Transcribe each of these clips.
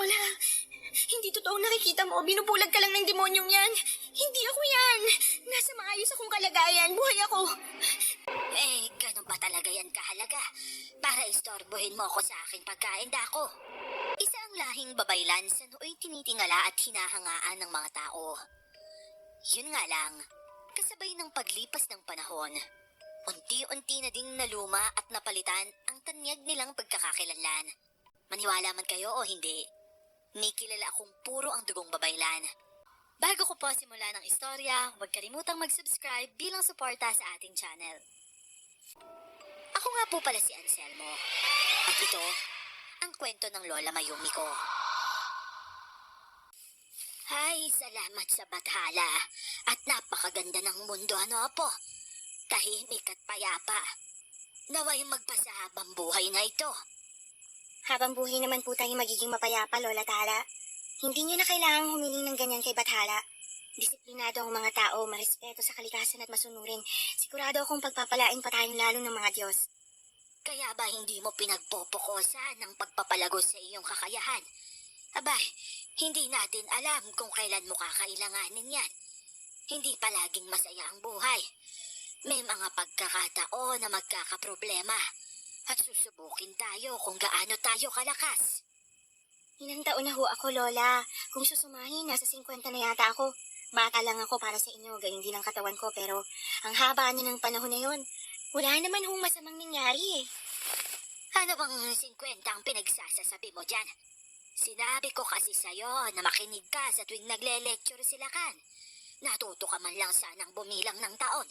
Lola, hindi totoong nakikita mo. Binubulag ka lang ng demonyong yan. Hindi ako yan. Nasa maayos akong kalagayan. Buhay ako. Ganun ba talaga yan kahalaga? Para istorbohin mo ako sa aking pagkain, Dako. Isa ang lahing babaylan sa nooy tinitingala at hinahangaan ng mga tao. Yun nga lang, kasabay ng paglipas ng panahon, unti-unti na ding naluma at napalitan ang tanyag nilang pagkakakilanlan. Maniwala man kayo o hindi, may kilala akong puro ang dugong babaylan. Bago ko po simula ng istorya, huwag kalimutang mag-subscribe bilang suporta sa ating channel. Ako nga po pala si Anselmo. At ito, ang kwento ng Lola Mayumi ko. Ay, salamat sa bathala. At napakaganda ng mundo, ano po? Tahimik at payapa. Naway magpasahabang buhay na ito. Habang buhay naman po tayo magiging mapayapa, Lola Tala. Hindi niyo na kailangang humiling ng ganyan kay Bathala. Disiplinado ang mga tao, marespeto sa kalikasan at masunurin. Sigurado akong pagpapalain pa tayong lalo ng mga Diyos. Kaya ba hindi mo pinagpopokosan ng pagpapalago sa iyong kakayahan? Abay, hindi natin alam kung kailan mo kakailanganin yan. Hindi palaging masaya ang buhay. May mga pagkakataon na magkakaproblema. At susubukin tayo kung gaano tayo kalakas. Ilang taon na ho ako, Lola. Kung susumahin, nasa 50 na yata ako. Bata lang ako para sa inyo, gayon din ang katawan ko, pero ang haba na ng panahon na yon. Wala naman hong masamang nangyari eh. Ano bang 50 ang pinagsasasabi mo dyan? Sinabi ko kasi sa'yo na makinig ka sa tuwing nagle-lecture sila kan. Natuto ka man lang sanang bumilang ng taon.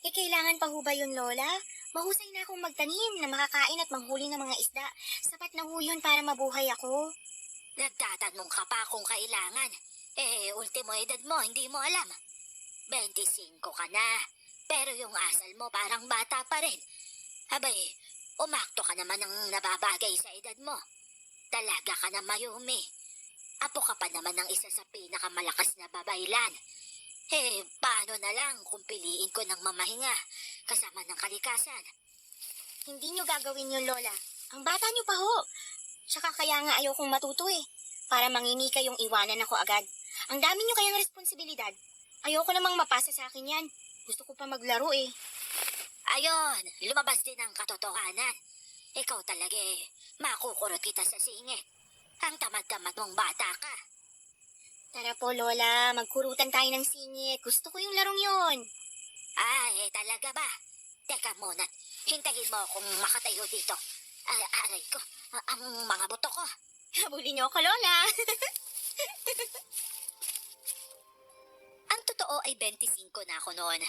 Kailangan pa ho ba yun, Lola? Mahusay na akong magtanim na makakain at manghuli ng mga isda. Sapat na ho yun para mabuhay ako. Nagtatanong ka pa kung kailangan. Ultimo edad mo, hindi mo alam. 25 ka na, pero yung asal mo parang bata pa rin. Abay, umakto ka naman ng nababagay sa edad mo. Dalaga ka na, Mayumi. Apo ka pa naman ng isa sa pinakamalakas na babaylan. Paano na lang kung piliin ko ng mamahinga kasama ng kalikasan? Hindi nyo gagawin yun, Lola. Ang bata nyo pa ho. Tsaka kaya nga ayaw kong matuto eh. Para mangini kayong iwanan ako agad. Ang dami nyo kayang responsibilidad. Ayoko namang mapasa sa akin yan. Gusto ko pa maglaro eh. Ayon, lumabas din ang katotohanan. Ikaw talaga makukurot kita sa singit. Ang tamad-tamad mong bata ka. Tara po, Lola. Magkurutan tayo ng singit. Gusto ko yung larong yon. Talaga ba? Teka muna. Hintayin mo akong makatayo dito. Aray ko. Ang mga buto ko. Habulin niyo ako, Lola. Ang totoo ay 25 na ako noon.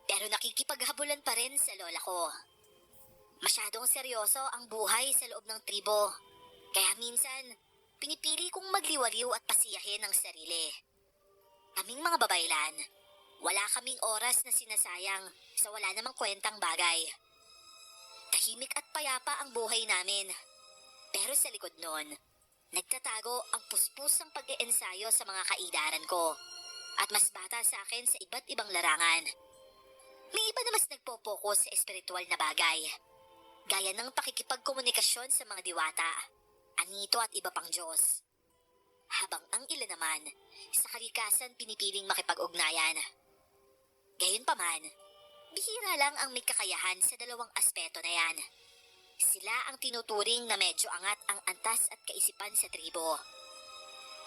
Pero nakikipaghabulan pa rin sa lola ko. Masyadong seryoso ang buhay sa loob ng tribo. Kaya minsan, pinipili kong magliwaliw at pasiyahin ang sarili. Kaming mga babaylan, wala kaming oras na sinasayang sa wala namang kwentang bagay. Tahimik at payapa ang buhay namin. Pero sa likod nun, nagtatago ang puspusang pag-iensayo sa mga kaidaran ko at mas bata sa akin sa iba't ibang larangan. May iba na mas nagpo-focus sa espiritual na bagay, gaya ng pakikipagkomunikasyon sa mga diwata, anito at iba pang Diyos. Habang ang ilan naman, sa kalikasan pinipiling makipag-ugnayan. Gayunpaman, bihira lang ang may kakayahan sa dalawang aspeto na yan. Sila ang tinuturing na medyo angat ang antas at kaisipan sa tribo.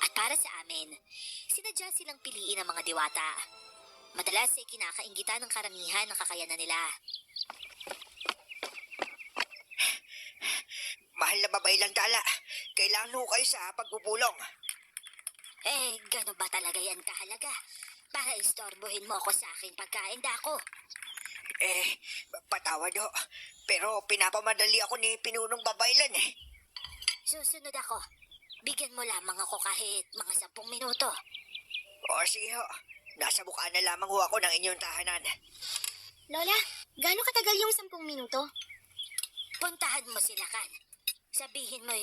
At para sa amin, sinadya silang piliin ng mga diwata. Madalas ay kinakainggitan ng karamihan ng kakayanan nila. Mahal na babaylan, Tala. Kailangan ho kayo sa pagpupulong. Gano'n ba talaga yan kahalaga? Para istorbohin mo ako sa aking pagkain, Dako. Patawad ho. Pero pinapamadali ako ni Pinunong Babaylan eh. Susunod ako. Bigyan mo lamang ako kahit mga 10 minuto. O sige ho. Nasa bukaan na lamang ho ako ng inyong tahanan. Lola, gaano katagal yung 10 minuto? Puntahan mo sila, Kan. Sabihin mo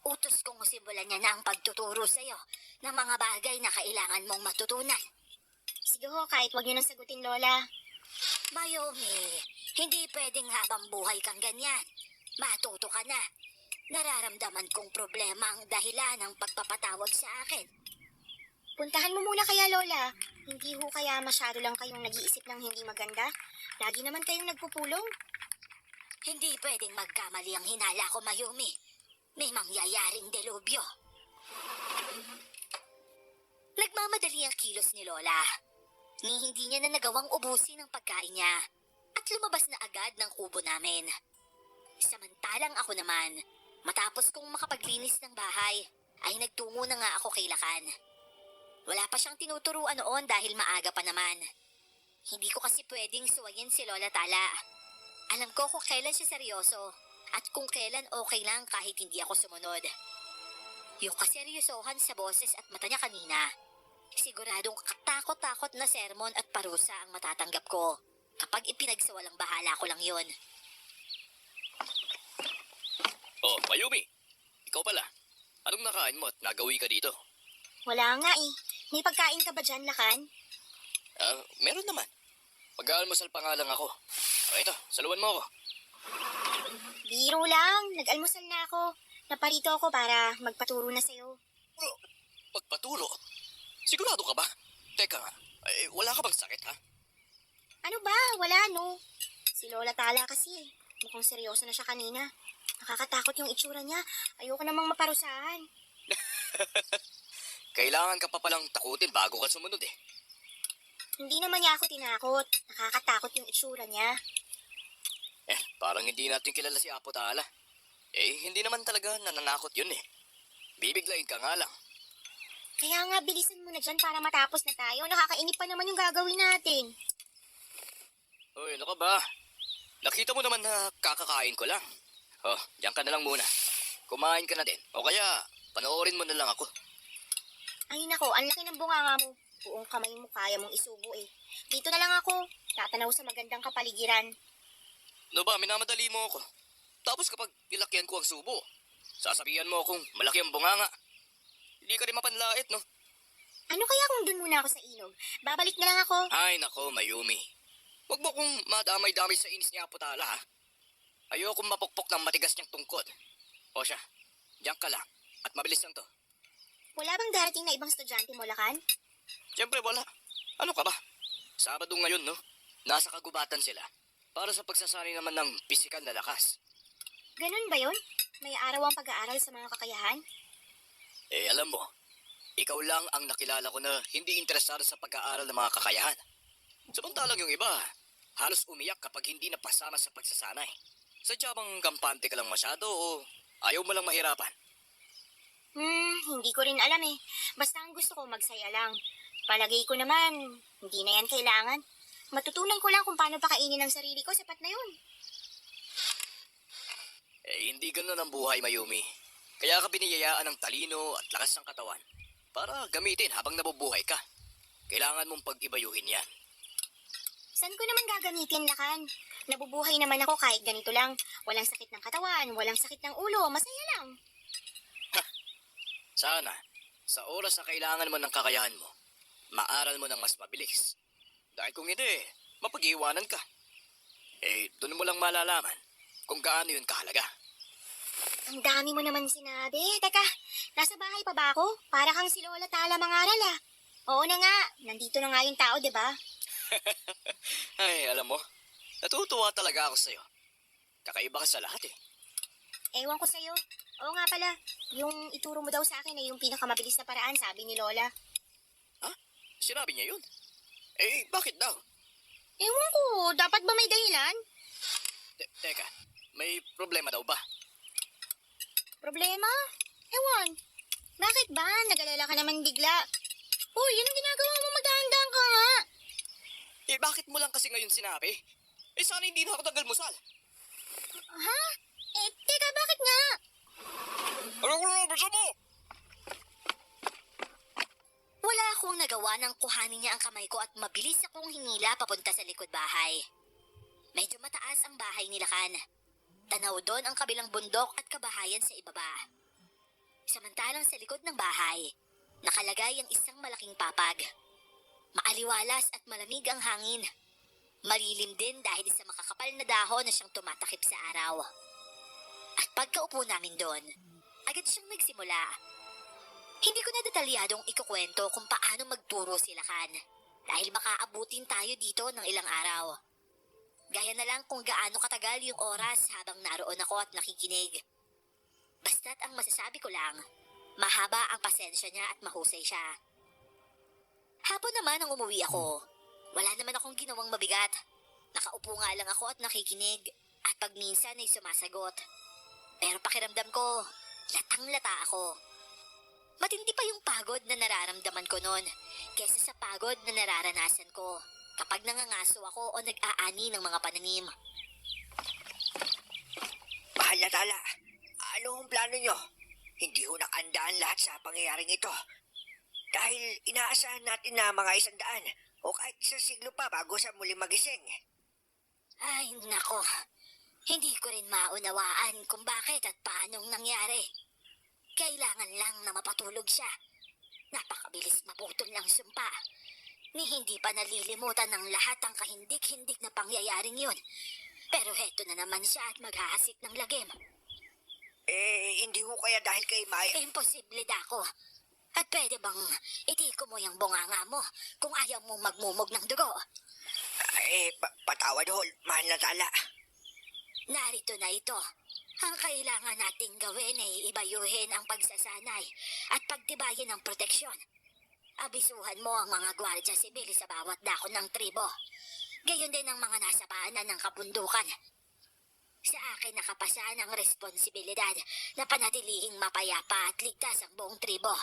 utos kong simulan niya na ang pagtuturo sa'yo ng mga bagay na kailangan mong matutunan. Sige ho, kahit wag niyo nang sagutin, Lola. Mayumi, hindi pwedeng habang buhay kang ganyan. Matuto ka na. Nararamdaman kong problema ang dahilan ng pagpapatawag sa akin. Puntahan mo muna kaya, Lola. Hindi ho kaya masyado lang kayong nag-iisip ng hindi maganda? Lagi naman kayong nagpupulong. Hindi pwedeng magkamali ang hinala ko, Mayumi. May mangyayaring delubyo. Nagmamadali ang kilos ni Lola. Ni hindi niya na nagawang ubusin ang pagkain niya at lumabas na agad ng kubo namin. Samantalang ako naman, matapos kong makapaglinis ng bahay, ay nagtungo na nga ako kay Lakan. Wala pa siyang tinuturuan noon dahil maaga pa naman. Hindi ko kasi pwedeng suwayin si Lola Tala. Alam ko kung kailan siya seryoso at kung kailan okay lang kahit hindi ako sumunod. Yung kaseryosohan sa boses at mata niya kanina, siguradong katakot-takot na sermon at parusa ang matatanggap ko kapag ipinagsawalang bahala ko lang yon. Oh, Mayumi. Ikaw pala. Anong nakain mo at nagawi ka dito? Wala nga eh. May pagkain ka ba dyan, Lakan? Meron naman. Mag-aalmusal pa nga lang ako. Ito, saluwan mo ako. Biro lang. Nag-almusal na ako. Naparito ako para magpaturo na sa'yo. Magpaturo? Sigurado ka ba? Teka nga, wala ka bang sakit ha? Ano ba? Wala, no? Si Lola Tala kasi. Mukhang seryoso na siya kanina. Nakakatakot yung itsura niya. Ayoko namang maparusahan. Kailangan ka pa palang takutin bago ka sumunod eh. Hindi naman niya ako tinakot. Nakakatakot yung itsura niya. Parang hindi natin kilala si Apo Tala. Hindi naman talaga nananakot yun eh. Bibiglayin ka nga lang. Kaya nga, bilisan mo na dyan para matapos na tayo. Nakakainip pa naman yung gagawin natin. Uy, ano ka ba? Nakita mo naman na kakakain ko lang. Oh, diyan ka na lang muna. Kumain ka na din. O kaya, panoorin mo na lang ako. Ay nako, ang laki ng bunganga mo. Buong kamay mo kaya mong isubo eh. Dito na lang ako. Tatanaw sa magandang kapaligiran. No ba, minamadali mo ako. Tapos kapag ilakyan ko ang subo, sasabihan mo akong malaki ang bunganga. Hindi ka rin mapanlait, no? Ano kaya kung dun muna ako sa ilog? Babalik na lang ako. Ay, nako, Mayumi. Huwag mo kong madamay-damay sa inis ni Apo Tala, ha? Ayokong mapukpok ng matigas niyang tungkod. O siya, diyan ka lang. At mabilis lang to. Wala bang darating na ibang estudyante mo, Lakan? Siyempre wala. Ano ka ba? Sabado ngayon, no? Nasa kagubatan sila. Para sa pagsasanay naman ng pisikal na lakas. Ganun ba yun? May araw ang pag-aaral sa mga kakayahan? Alam mo, ikaw lang ang nakilala ko na hindi interesado sa pag-aaral ng mga kakayahan. Samantalang yung iba, halos umiyak kapag hindi napasama sa pagsasanay. Sadya bang kampante ka lang masyado o ayaw mo lang mahirapan? Hindi ko rin alam eh. Basta ang gusto ko magsaya lang. Palagay ko naman, hindi na yan kailangan. Matutunan ko lang kung paano pakainin ang sarili ko, sapat na yun. Hindi ganun ang buhay, Mayumi. Kaya ka biniyayaan ng talino at lakas ng katawan para gamitin habang nabubuhay ka. Kailangan mong pag-ibayuhin yan. Saan ko naman gagamitin, Lakan? Nabubuhay naman ako kahit ganito lang. Walang sakit ng katawan, walang sakit ng ulo, masaya lang. Sana, sa oras na kailangan mo ng kakayahan mo, maaral mo ng mas mabilis. Dahil kung hindi, mapag-iwanan ka. Doon mo lang malalaman kung gaano yun kahalaga. Ang dami mo naman sinabi. Teka, nasa bahay pa ba ako? Para kang si Lola Tala mangaral ah. Oo na nga, nandito na nga yung tao, di ba? Ay, alam mo, natutuwa talaga ako sa'yo. Kakaiba ka sa lahat eh. Ewan ko sa'yo. Oo nga pala, yung ituro mo daw sa akin ay yung pinakamabilis na paraan, sabi ni Lola. Ha? Sinabi niya yun? Bakit daw? Ewan ko, dapat ba may dahilan? Teka, may problema daw ba? Problema? Ewan. Bakit ba? Nag-alala ka naman bigla. Uy, yun ang ginagawa mo, magdahan-dahan ka nga. Bakit mo lang kasi ngayon sinabi? Sana hindi na ako tagal-musal. Ha? Teka, bakit nga? Ano ko naman, bisa mo? Wala akong nagawa nang kuhanin niya ang kamay ko at mabilis akong hinila papunta sa likod bahay. Medyo mataas ang bahay ni Lakan. Tanaw doon ang kabilang bundok at kabahayan sa ibaba. Samantalang sa likod ng bahay, nakalagay ang isang malaking papag. Maaliwalas at malamig ang hangin. Malilim din dahil sa makakapal na dahon na siyang tumatakip sa araw. At Pagkaupo namin doon, agad siyang nagsimula. Hindi ko na detalyadong ikukwento kung paano magturo si Lakan dahil makaabutin tayo dito ng ilang araw. Gaya na lang kung gaano katagal yung oras habang naroon ako at nakikinig. Basta't ang masasabi ko lang, mahaba ang pasensya niya at mahusay siya. Hapon naman ang umuwi ako. Wala naman akong ginawang mabigat. Nakaupo nga lang ako at nakikinig at pag minsan ay sumasagot. Pero pakiramdam ko, latang-lata ako. Matindi pa yung pagod na nararamdaman ko noon kesa sa pagod na nararanasan ko kapag nangangaso ako o nag-aani ng mga pananim. Mahal na Tala, ano ang plano nyo? Hindi ho nakandaan lahat sa pangyayaring ito. Dahil inaasahan natin na mga 100 o kahit isang siglo pa bago sa muling magising. Ay, nako. Hindi ko rin maunawaan kung bakit at paanong nangyari. Kailangan lang na mapatulog siya. Napakabilis maputol ng sumpa. Ni hindi pa nalilimutan ng lahat ang kahindik-hindik na pangyayaring yun. Pero heto na naman siya at maghahasik ng lagim. Hindi ho kaya dahil kay Maya... Imposible dako. At pwede bang itiko mo yung bunganga mo kung ayaw mong magmumog ng dugo? Patawad ho, mahal na Tala. Narito na ito. Ang kailangan nating gawin ay ibayuhin ang pagsasanay at pagtibayin ang proteksyon. Abisuhan mo ang mga gwardya sibil sa bawat dako ng tribo. Gayon din ang mga nasa paanan ng kabundukan. Sa akin nakapasa ang responsibilidad na panatilihing mapayapa at ligtas ang buong tribo.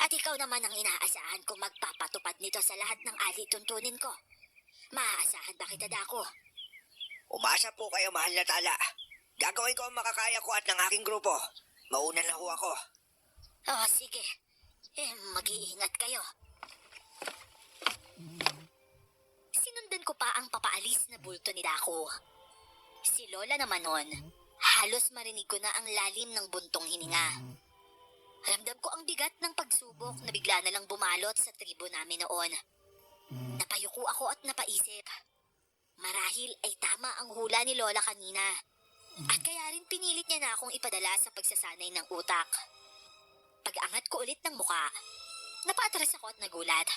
At ikaw naman ang inaasahan kung magpapatupad nito sa lahat ng alituntunin ko. Maaasahan ba kita, Dako? Umasa po kayo, mahal na Tala. Gagawin ko ang makakaya ko at ng aking grupo. Mauna na ho ako. Oh, sige. Mag-iingat kayo. Sinundan ko pa ang papaalis na bulto ni Dako. Si Lola naman nun, halos marinig ko na ang lalim ng buntong hininga. Ramdam ko ang bigat ng pagsubok na bigla na lang bumalot sa tribo namin noon. Napayuko ako at napaisip. Marahil ay tama ang hula ni Lola kanina. At kaya rin pinilit niya na akong ipadala sa pagsasanay ng utak. Pag-angat ko ulit ng muka, napaatras ako at nagulat.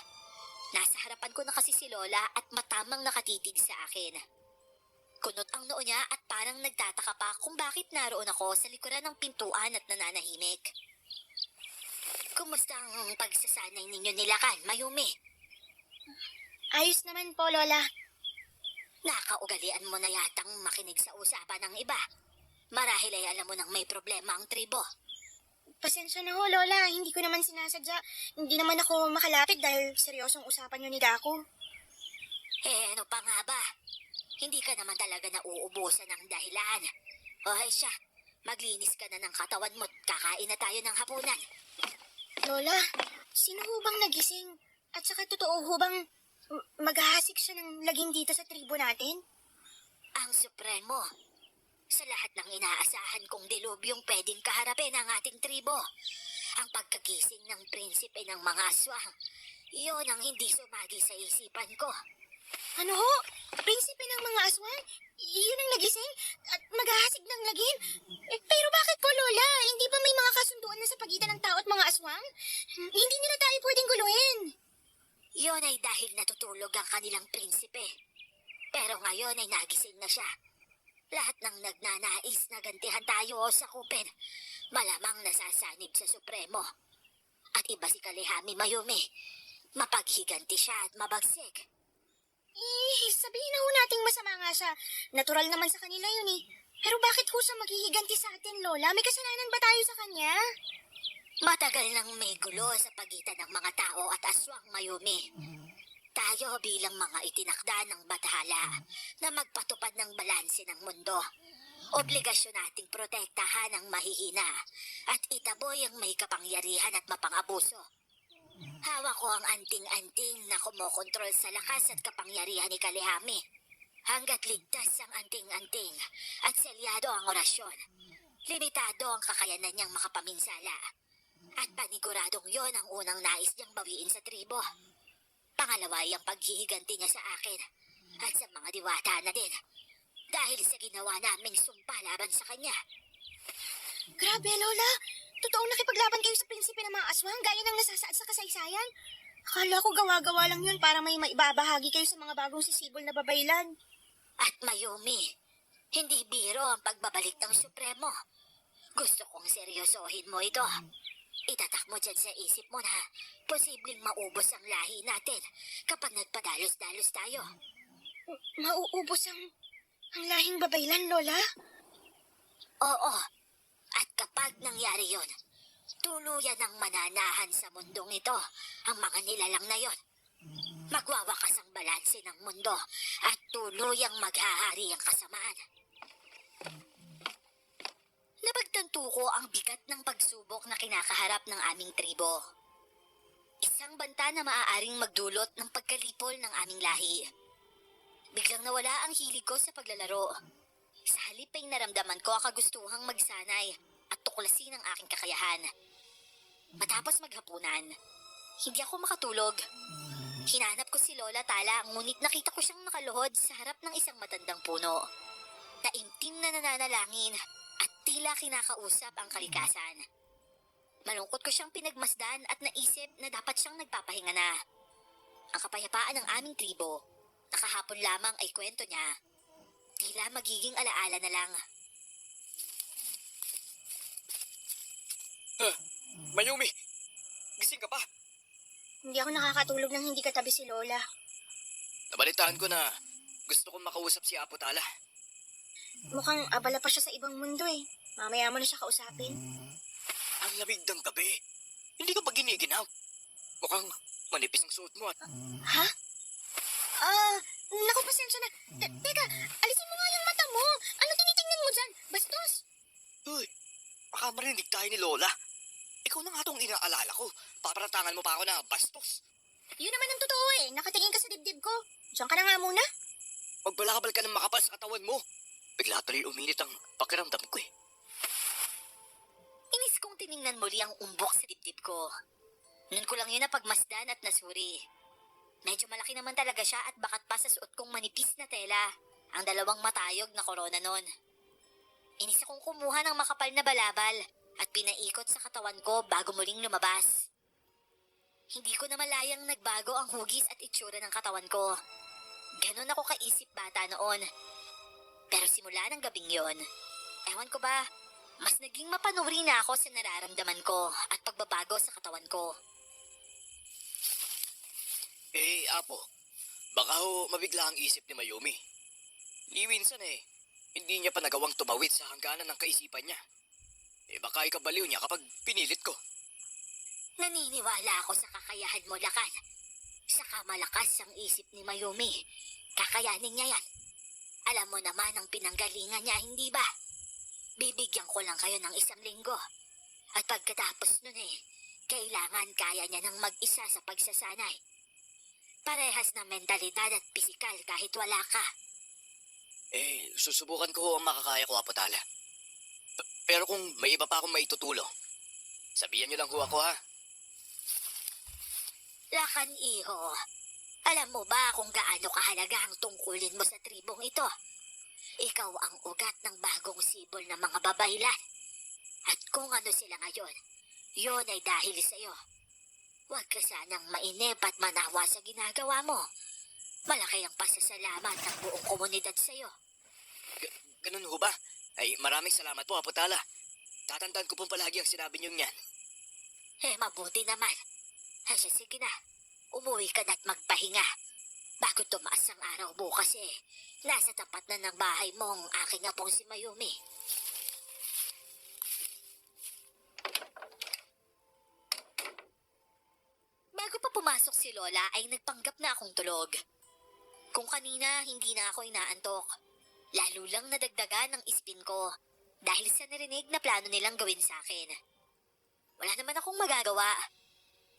Nasa harapan ko na kasi si Lola at matamang nakatitig sa akin. Kunot ang noo niya at parang nagtataka pa kung bakit naroon ako sa likuran ng pintuan at nananahimik. Kumusta ang pagsasanay ninyo ni Lakan, Mayumi? Ayos naman po, Lola. Nakaugalian mo na yatang makinig sa usapan ng iba. Marahil ay alam mo nang may problema ang tribo. Pasensya na ho, Lola. Hindi ko naman sinasadya. Hindi naman ako makalapit dahil seryosong usapan niyo ni Dako. Ano pa nga ba? Hindi ka naman talaga nauubusan ng dahilan. O siya, maglinis ka na ng katawan mo at kakain na tayo ng hapunan. Lola, sino ho bang nagising? At saka totoo ho bang maghahasik siya ng laging dito sa tribo natin? Ang Supremo. Sa lahat ng inaasahan kong dilubyong pwedeng kaharapin ang ating tribo. Ang pagkagising ng prinsipe ng mga aswang. Iyon ang hindi sumagi sa isipan ko. Ano ho? Prinsipe ng mga aswang? Iyon ang nagising? At maghahasik ng lagim? Pero bakit po, Lola? Hindi ba may mga kasunduan na sa pagitan ng tao at mga aswang? Hindi nila tayo pwedeng guluhin. Iyon ay dahil natutulog ang kanilang prinsipe. Pero ngayon ay nagising na siya. Lahat ng nagnanais na gantihan tayo o sakupin, malamang nasasanib sa Supremo. At iba si Kalehami Mayumi. Mapaghiganti siya at mabagsik. Sabihin na ho nating masama nga siya. Natural naman sa kanila yun eh. Pero bakit ho siya maghihiganti sa atin, Lola? May kasalanan ba tayo sa kanya? Matagal nang may gulo sa pagitan ng mga tao at aswang, Mayumi. Tayo bilang mga itinakda ng bathala na magpatupad ng balanse ng mundo. Obligasyon nating protektahan ang mahihina at itaboy ang may kapangyarihan at mapang-abuso. Hawak ko ang anting-anting na kumokontrol sa lakas at kapangyarihan ni Kalehami. Hanggat ligtas ang anting-anting at selyado ang orasyon, limitado ang kakayanan niyang makapaminsala. At paniguradong yon ang unang nais niyang bawiin sa tribo. Pangalawa ay ang paghihiganti niya sa akin at sa mga diwata na din dahil sa ginawa naming sumpa laban sa kanya. Grabe, Lola. Totoong nakipaglaban kayo sa prinsipe ng mga aswang gaya ng nasasaad sa kasaysayan. Akala ko gawa-gawa lang yun para may maibabahagi kayo sa mga bagong sisibol na babaylan. At Mayumi, hindi biro ang pagbabalik ng Supremo. Gusto kong seryosohin mo ito. Itatak mo dyan sa isip mo na posibleng maubos ang lahi natin kapag nagpadalos-dalos tayo. Mauubos ang lahing babaylan, Lola? Oo, at kapag nangyari yon, tuluyan ang mananahan sa mundong ito ang mga nilalang na yon. Magwawakas ang balanse ng mundo at tuluyang maghahari ang kasamaan. Napagtanto ko ang bigat ng pagsubok na kinakaharap ng aming tribo. Isang banta na maaaring magdulot ng pagkalipol ng aming lahi. Biglang nawala ang hilig ko sa paglalaro. Sa halip ay naramdaman ko ang kagustuhang magsanay at tuklasin ang aking kakayahan. Matapos maghapunan, hindi ako makatulog. Hinanap ko si Lola Tala, ngunit nakita ko siyang nakaluhod sa harap ng isang matandang puno. Taimtim na nananalangin at tila kinakausap ang kalikasan. Malungkot ko siyang pinagmasdan at naisip na dapat siyang nagpapahinga na. Ang kapayapaan ng aming tribo, nakahapon lamang ay kwento niya. Tila magiging alaala na lang. Mayumi, gising ka pa. Hindi ako nakakatulog nang hindi katabi si Lola. Nabalitaan ko na gusto kong makausap si Apo Tala. Mukhang abala pa siya sa ibang mundo eh. Mamaya mo na siya kausapin. Ang lamig ng gabi. Hindi ka ba giniginaw? Mukhang manipis ang suot mo at... Ha? Naku, pasensya na. Teka, alisin mo nga yung mata mo. Ano tinitingnan mo dyan? Bastos? Uy, baka marinig tayo ni Lola. Ikaw na nga itong inaalala ko. Paparatangan mo pa ako na bastos. Yun naman ang totoo eh. Nakatingin ka sa dibdib ko. Diyan ka na nga muna. Magbalakabal ka ng makapal sa katawan mo. Bigla tuloy uminit ang pakiramdam ko eh. Inis kong tiningnan muli ang umbok sa dibdib ko. Noon ko lang yun napagmasdan at nasuri. Medyo malaki naman talaga siya at bakat pa sa suot kong manipis na tela. Ang dalawang matayog na korona nun. Inis akong kumuha ng makapal na balabal at pinaikot sa katawan ko bago muling lumabas. Hindi ko na malayang nagbago ang hugis at itsura ng katawan ko. Ganon ako kaisip bata noon. Pero simula ng gabing yon, ewan ko ba, mas naging mapanuri na ako sa nararamdaman ko at pagbabago sa katawan ko. Eh, Apo, baka ho mabigla ang isip ni Mayumi. Ni minsan hindi niya pa nagawang tumawid sa hangganan ng kaisipan niya. Eh, baka ikabaliw niya kapag pinilit ko. Naniniwala ako sa kakayahan mo, Lakan. Saka malakas ang isip ni Mayumi. Kakayanin niya yan. Alam mo naman ang pinanggalingan niya, hindi ba? Bibigyan ko lang kayo ng 1 linggo. At pagkatapos nun kailangan kaya niya ng mag-isa sa pagsasanay. Parehas na mentalidad at pisikal kahit wala ka. Eh, susubukan ko ho ang makakaya ko, Apo Tala. Pero kung may iba pa akong maitutulong, sabihan niyo lang ho ako, ha? Lakan, iho. Alam mo ba kung gaano kahalaga ang tungkulin mo sa tribong ito? Ikaw ang ugat ng bagong sibol ng mga babaylan. At kung ano sila ngayon, yun ay dahil sa'yo. Huwag ka sanang mainip at manawa sa ginagawa mo. Malaki ang pasasalamat ng buong komunidad sa'yo. Ganun ho ba? Ay, maraming salamat po, Apo Tala. Tatandaan ko pong palagi ang sinabi niyong yan. Mabuti naman. Sige na. Umuwi ka na't magpahinga. Bago tumaas ang araw bukas nasa tapat na ng bahay mong aking apong si Mayumi. Bago pa pumasok si Lola ay nagpanggap na akong tulog. Kung kanina hindi na ako inaantok, lalo lang nadagdagan ng ispin ko dahil sa narinig na plano nilang gawin sa akin. Wala naman akong magagawa.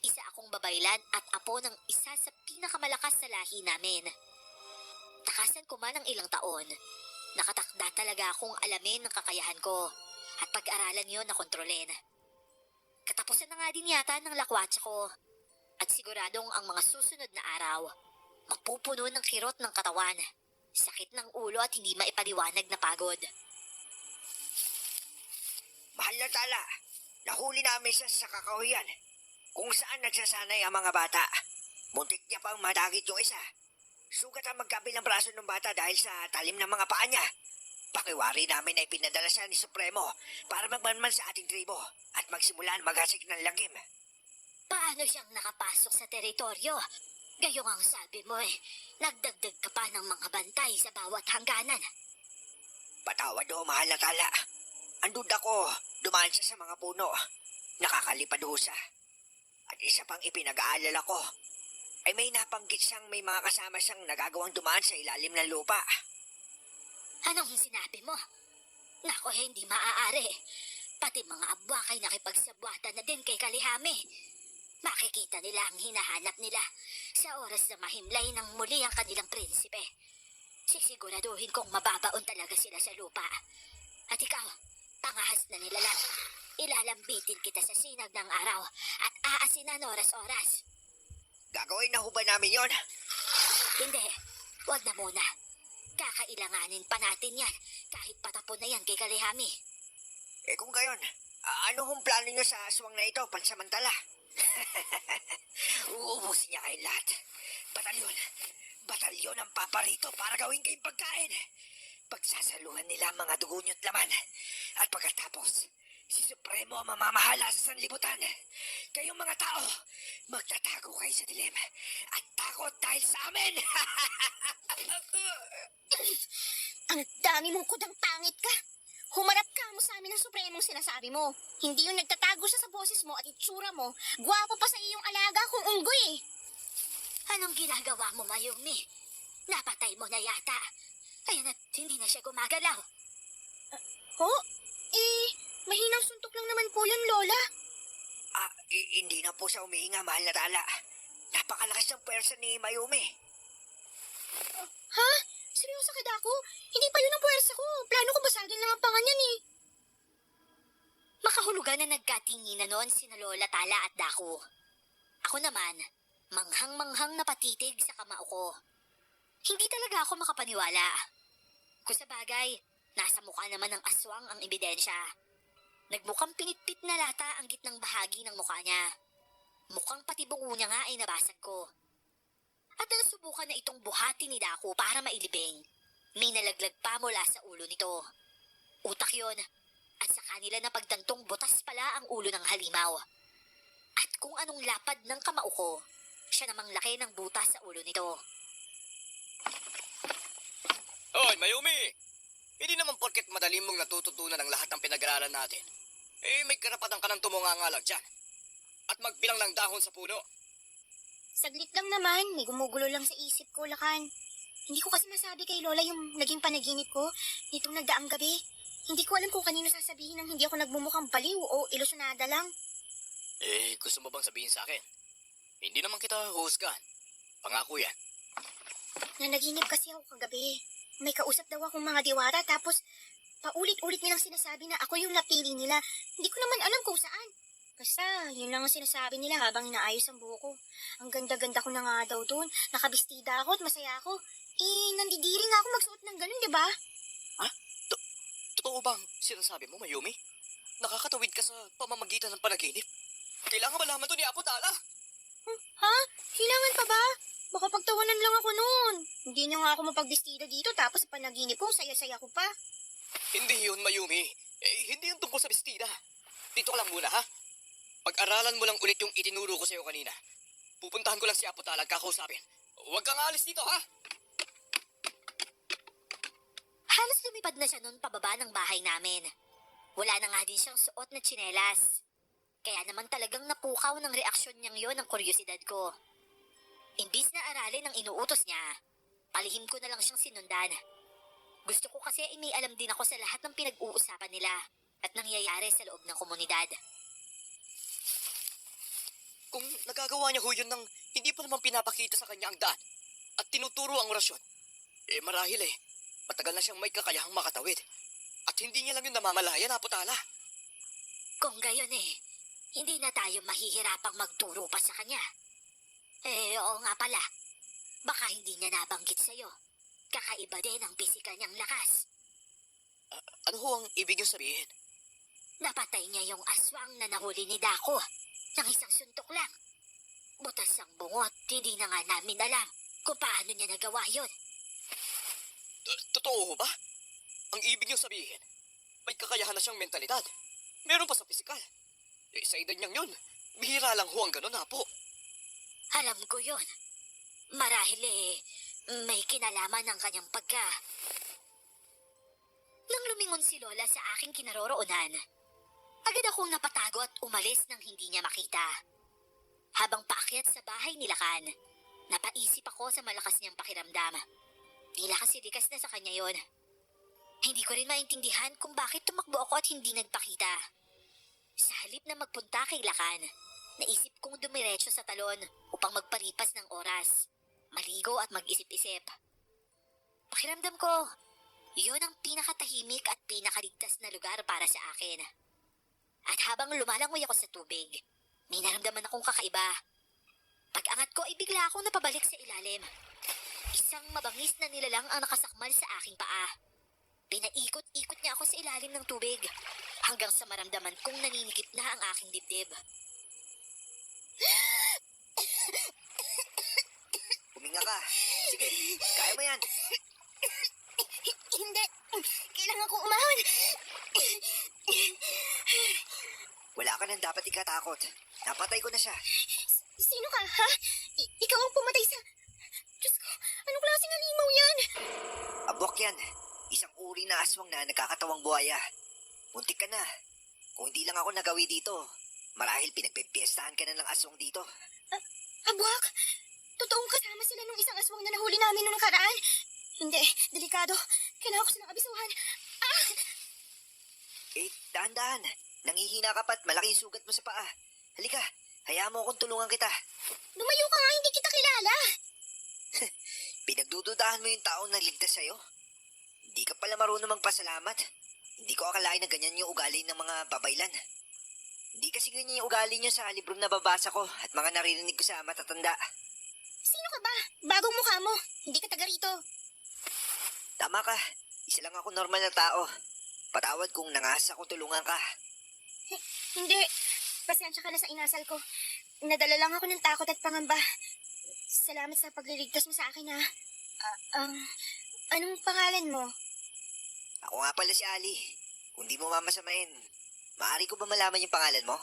Isa akong babaylan at apo ng isa sa pinakamalakas na lahi namin. Takasan ko man ng ilang taon, nakatakda talaga akong alamin ng kakayahan ko at pag-aralan yon na kontrolin. Katapusan na nga din yata ng lakwatsa ko at siguradong ang mga susunod na araw, mapupuno ng kirot ng katawan, sakit ng ulo at hindi maipaliwanag na pagod. Mahal na tala, nahuli namin siya sa kakahuyan kung saan nagsasanay ang mga bata. Muntik niya pang madagit yung isa. Sugat ang magkabilang braso ng bata dahil sa talim ng mga paa niya. Pakiwari namin ay pinadala siya ni Supremo para magmanman sa ating tribo at magsimulan maghasik ng lagim. Paano siyang nakapasok sa teritoryo? Gayong ang sabi mo nagdagdag ka pa ng mga bantay sa bawat hangganan. Patawad o, mahal na tala. Andun ako, dumaan siya sa mga puno. Nakakalipad ho siya. At isa pang ipinag-aalala ko, ay may napanggit siyang may mga kasama siyang nagagawang dumaan sa ilalim ng lupa. Anong sinabi mo? Nako, hindi maaari. Pati mga abwak ay nakipagsabwatan na din kay Kalihame. Makikita nila ang hinahanap nila sa oras na mahimlay ng muli ang kanilang prinsipe. Sisiguraduhin kong mababaon talaga sila sa lupa. At ikaw, pangahas na nila lang. Ilalambitin kita sa sinag ng araw at aasinan oras-oras. Gagawin na ho ba namin yon? Hindi, wag na muna. Kakailanganin pa natin yan kahit patapon na yan kay Kalihame. Eh kung gayon, ano hong plano niyo sa aswang na ito pansamantala? Uubusin niya kayo lahat. Batalyon ang paparito para gawin kayong pagkain. Pagsasaluhan nila ang mga dugo niyo't laman. At pagkatapos, si Supremo ang mamamahala sa sanlibutan. Kayong mga tao, magtatago kayo sa dilim. At takot dahil sa amin. Ang dami mong kudang pangit ka. Humarap ka mo sa amin ng Supremong sinasabi mo. Hindi yung nagtatago siya sa boses mo at itsura mo. Gwapo pa sa iyong alaga kung unggoy. Anong ginagawa mo, Mayumi? Napatay mo na yata. Ayan at hindi na siya gumagalaw. Ho? Mahinang suntok lang naman po yun, Lola. Hindi na po siya umihinga, mahal na tala. Napakalakas ng pwersa ni Mayumi. Ha? Seryoso ka, Dako? Hindi pa yun ang puwersa ko. Plano ko basagin lang ang panganyan eh. Makahulugan na nagkatinginan noon sina Lola Tala at Daku. Ako naman, manghang-manghang napatitig sa kamao ko. Hindi talaga ako makapaniwala. Kung sa bagay, nasa mukha naman ng aswang ang ebidensya. Nagmukhang pinitpit na lata ang gitnang bahagi ng mukha niya. Mukhang pati bungo niya nga ay nabasag ko. At nang subukan na itong buhati ni Daku para mailibing, may nalaglag pa mula sa ulo nito. Utak yon, at sa kanila na pagtantong butas pala ang ulo ng halimaw. At kung anong lapad ng kamao ko, siya namang laki ng butas sa ulo nito. Hoy, Mayumi! Hindi naman porket madali mong natututunan ang lahat ng pinag-aralan natin. May karapatan ka ng tumungangalag dyan. At magbilang ng dahon sa puno. Saglit lang naman. May gumugulo lang sa isip ko, Lakan. Hindi ko kasi masabi kay Lola yung naging panaginip ko nitong nagdaang gabi. Hindi ko alam kung kanino sasabihin ng hindi ako nagmumukhang baliw o ilusyonada lang. Gusto mo bang sabihin sa akin? Hindi naman kita huhusgahan. Pangako yan. Nanaginip kasi ako kagabi. May kausap daw akong mga diwata tapos paulit-ulit nilang sinasabi na ako yung napili nila. Hindi ko naman alam kung saan. Basta, yun lang ang sinasabi nila habang inaayos ang buho ko. Ang ganda-ganda ko na nga daw doon. Nakabistida ako at masaya ako. Nandidiri nga ako magsuot ng ganun, di ba? Ha? Totoo bang sinasabi mo, Mayumi? Nakakatawid ka sa pamamagitan ng panaginip? Kailangan malaman to ni Apo Tala. Ha? Kailangan pa ba? Baka pagtawanan lang ako noon. Hindi niya nga ako mapagbistida dito tapos sa panaginip ko, saya-saya ko pa. Hindi yun, Mayumi. Hindi yun tungkol sa bestida. Dito ka lang muna, ha? Pag-aralan mo lang ulit yung itinuro ko sa'yo kanina. Pupuntahan ko lang si Apo Tala at kakausapin. Huwag kang alis dito, ha? Halos lumipad na siya noon pababa ng bahay namin. Wala na nga din siyang suot na tsinelas. Kaya naman talagang napukaw ng reaksyon niyang yon ang kuryosidad ko. Imbis na aralin ang inuutos niya, palihim ko na lang siyang sinundan. Gusto ko kasi may alam din ako sa lahat ng pinag-uusapan nila at nangyayari sa loob ng komunidad. Kung nagagawa niya ho yun nang hindi pa naman pinapakita sa kanya ang daan at tinuturo ang orasyon, marahil matagal na siyang may kakayahang makatawid. At hindi niya lang yun namamalayan, Apo Tala. Kung gayon hindi na tayo mahihirapang magturo pa sa kanya. Oo nga pala. Baka hindi niya nabanggit sa'yo. Kakaiba din ang pisikal niyang lakas. Ano ho ang ibig niyo sabihin? Napatay niya yung aswang na nahuli ni Dako ng isang suntok lang. Butas ang bungot, hindi na nga namin alam kung paano niya nagawa yun. Totoo ho ba? Ang ibig niyong sabihin, may kakayahan na siyang mentalidad. Meron pa sa pisikal. Sa edad niyang yun, bihira lang ho ang ganun ha po. Alam ko yun. Marahil may kinalaman ng kanyang pagka. Nang lumingon si Lola sa aking kinaroroonan, agad akong napatago at umalis nang hindi niya makita. Habang paakyat sa bahay ni Lakan, napaisip ako sa malakas niyang pakiramdam. Tila kasi likas na sa kanya yon. Hindi ko rin maintindihan kung bakit tumakbo ako at hindi nagpakita. Sa halip na magpunta kay Lakan, naisip kong dumiretso sa talon upang magparipas ng oras, maligo at mag-isip-isip. Pakiramdam ko, yun ang pinakatahimik at pinakaligtas na lugar para sa akin. At habang lumalangoy ako sa tubig, may naramdaman akong kakaiba. Pag-angat ko ay bigla akong napabalik sa ilalim. Isang mabangis na nilalang ang nakasakmal sa aking paa. Pinaikot-ikot niya ako sa ilalim ng tubig hanggang sa maramdaman kong naninikip na ang aking dibdib. Huminga ka. Sige, kaya mo yan. Hindi. Kailangan ko umahon. Wala ka nang dapat ikatakot. Napatay ko na siya. Sino ka, ha? Ikaw ang pumatay sa... Diyos ko, anong klaseng halimaw yan? Abwak yan. Isang uri na aswang na nagkakatawang buhaya. Muntik ka na. Kung hindi lang ako nagawi dito, marahil pinagpipiestahan ka na ng aswang dito. Abwak, totoong kasama sila nung isang aswang na nahuli namin nung nakaraan. Hindi, delikado. Kailangan ko silang abisuhan. Dahan-dahan. Nangihina ka pa't malaking sugat mo sa paa. Halika, hayaan mo akong tulungan kita. Lumayo ka nga, hindi kita kilala. Pinagdududahan mo yung taong nagligtas sa'yo? Hindi ka pala marunong magpasalamat. Hindi ko akalain na ganyan yung ugali ng mga babaylan. Hindi kasi ganyan yung ugali nyo sa librong nababasa ko at mga naririnig ko sa matatanda. Sino ka ba? Bagong mukha mo. Hindi ka taga rito. Tama ka. Isa lang ako normal na tao. Patawad kung nangas ako tulungan ka. Hindi. Pasensya ka na sa inasal ko. Nadala lang ako ng takot at pangamba. Salamat sa pagliligtas mo sa akin, ha. Anong pangalan mo? Ako nga pala si Ali. Kung di mo mamasamain, maaari ko ba malaman yung pangalan mo?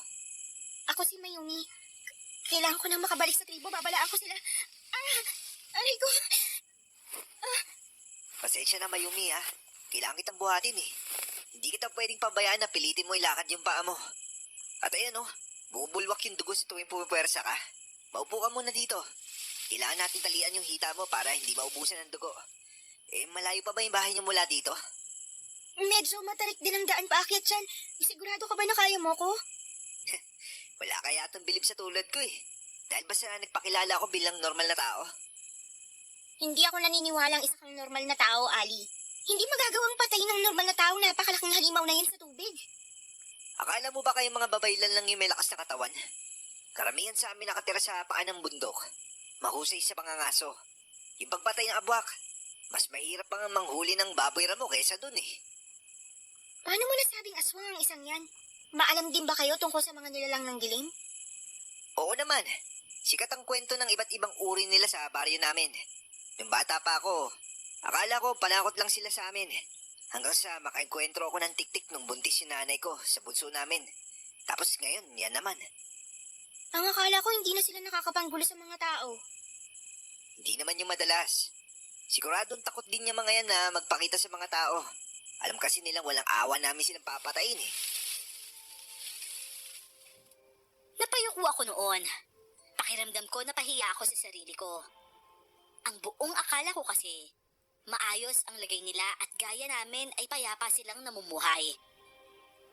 Ako si Mayumi. Kailangan ko nang makabalik sa tribo. Babalaan ko sila. Aray ko. Pasensya na Mayumi ha. Kailangan kitang buhatin eh. Hindi kita pwedeng pabayaan na pilitin mo ilakad yung paa mo. At ayan oh, bubulwak yung dugo sa tuwing pumipwersa ka. Maupo ka muna dito. Kailangan natin talian yung hita mo para hindi maubusan ng dugo. Malayo pa ba yung bahay niyo mula dito? Medyo matarik din ang daan paakyat dyan. Sigurado ka ba na kaya mo ko? Wala kaya itong bilib sa tulad ko eh. Dahil ba sa nagpakilala ako bilang normal na tao? Hindi ako naniniwalang isa kang normal na tao, Ali. Hindi magagawang patay ng normal na tao. Napakalaking halimaw na yan sa tubig. Akala mo ba kayong mga babaylan lang yung may lakas na katawan? Karamihan sa amin nakatira sa paan ng bundok. Mahusay sa pangangaso. Yung pagpatay ng abwak, mas mahirap pang manghuli ng baboy ramo kaysa dun eh. Paano mo nasabing aswang ang isang yan? Maalam din ba kayo tungkol sa mga nilalang ng dilim? Oo naman. Sikat ang kwento ng iba't ibang uri nila sa baryo namin. Nung bata pa ako, akala ko panakot lang sila sa amin. Hanggang sa makaenkwentro ako ng tiktik nung buntis yung nanay ko sa bunso namin. Tapos ngayon, yan naman. Ang akala ko hindi na sila nakakapanggulo sa mga tao. Hindi naman yung madalas. Siguradong takot din yung mga yan na magpakita sa mga tao. Alam kasi nilang walang awa namin silang papatayin eh. Napayuko ako noon. Pakiramdam ko napahiya ako sa sarili ko. Ang buong akala ko kasi, maayos ang lagay nila at gaya namin ay payapa silang namumuhay.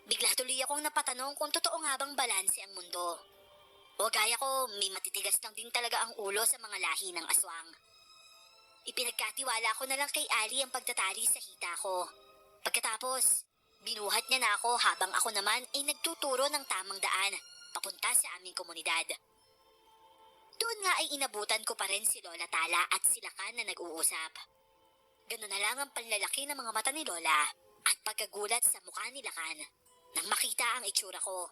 Bigla tuloy akong napatanong kung totoo nga bang balanse ang mundo. O gaya ko, may matitigas lang din talaga ang ulo sa mga lahi ng aswang. Ipinagkatiwala ko na lang kay Ali ang pagtatali sa hita ko. Pagkatapos, binuhat niya na ako habang ako naman ay nagtuturo ng tamang daan papunta sa aming komunidad. Doon nga ay inabutan ko pa rin si Lola Tala at si Lakan na nag-uusap. Ganun na lang ang panlalaki ng mga mata ni Lola at pagkagulat sa mukha ni Lakan nang makita ang itsura ko.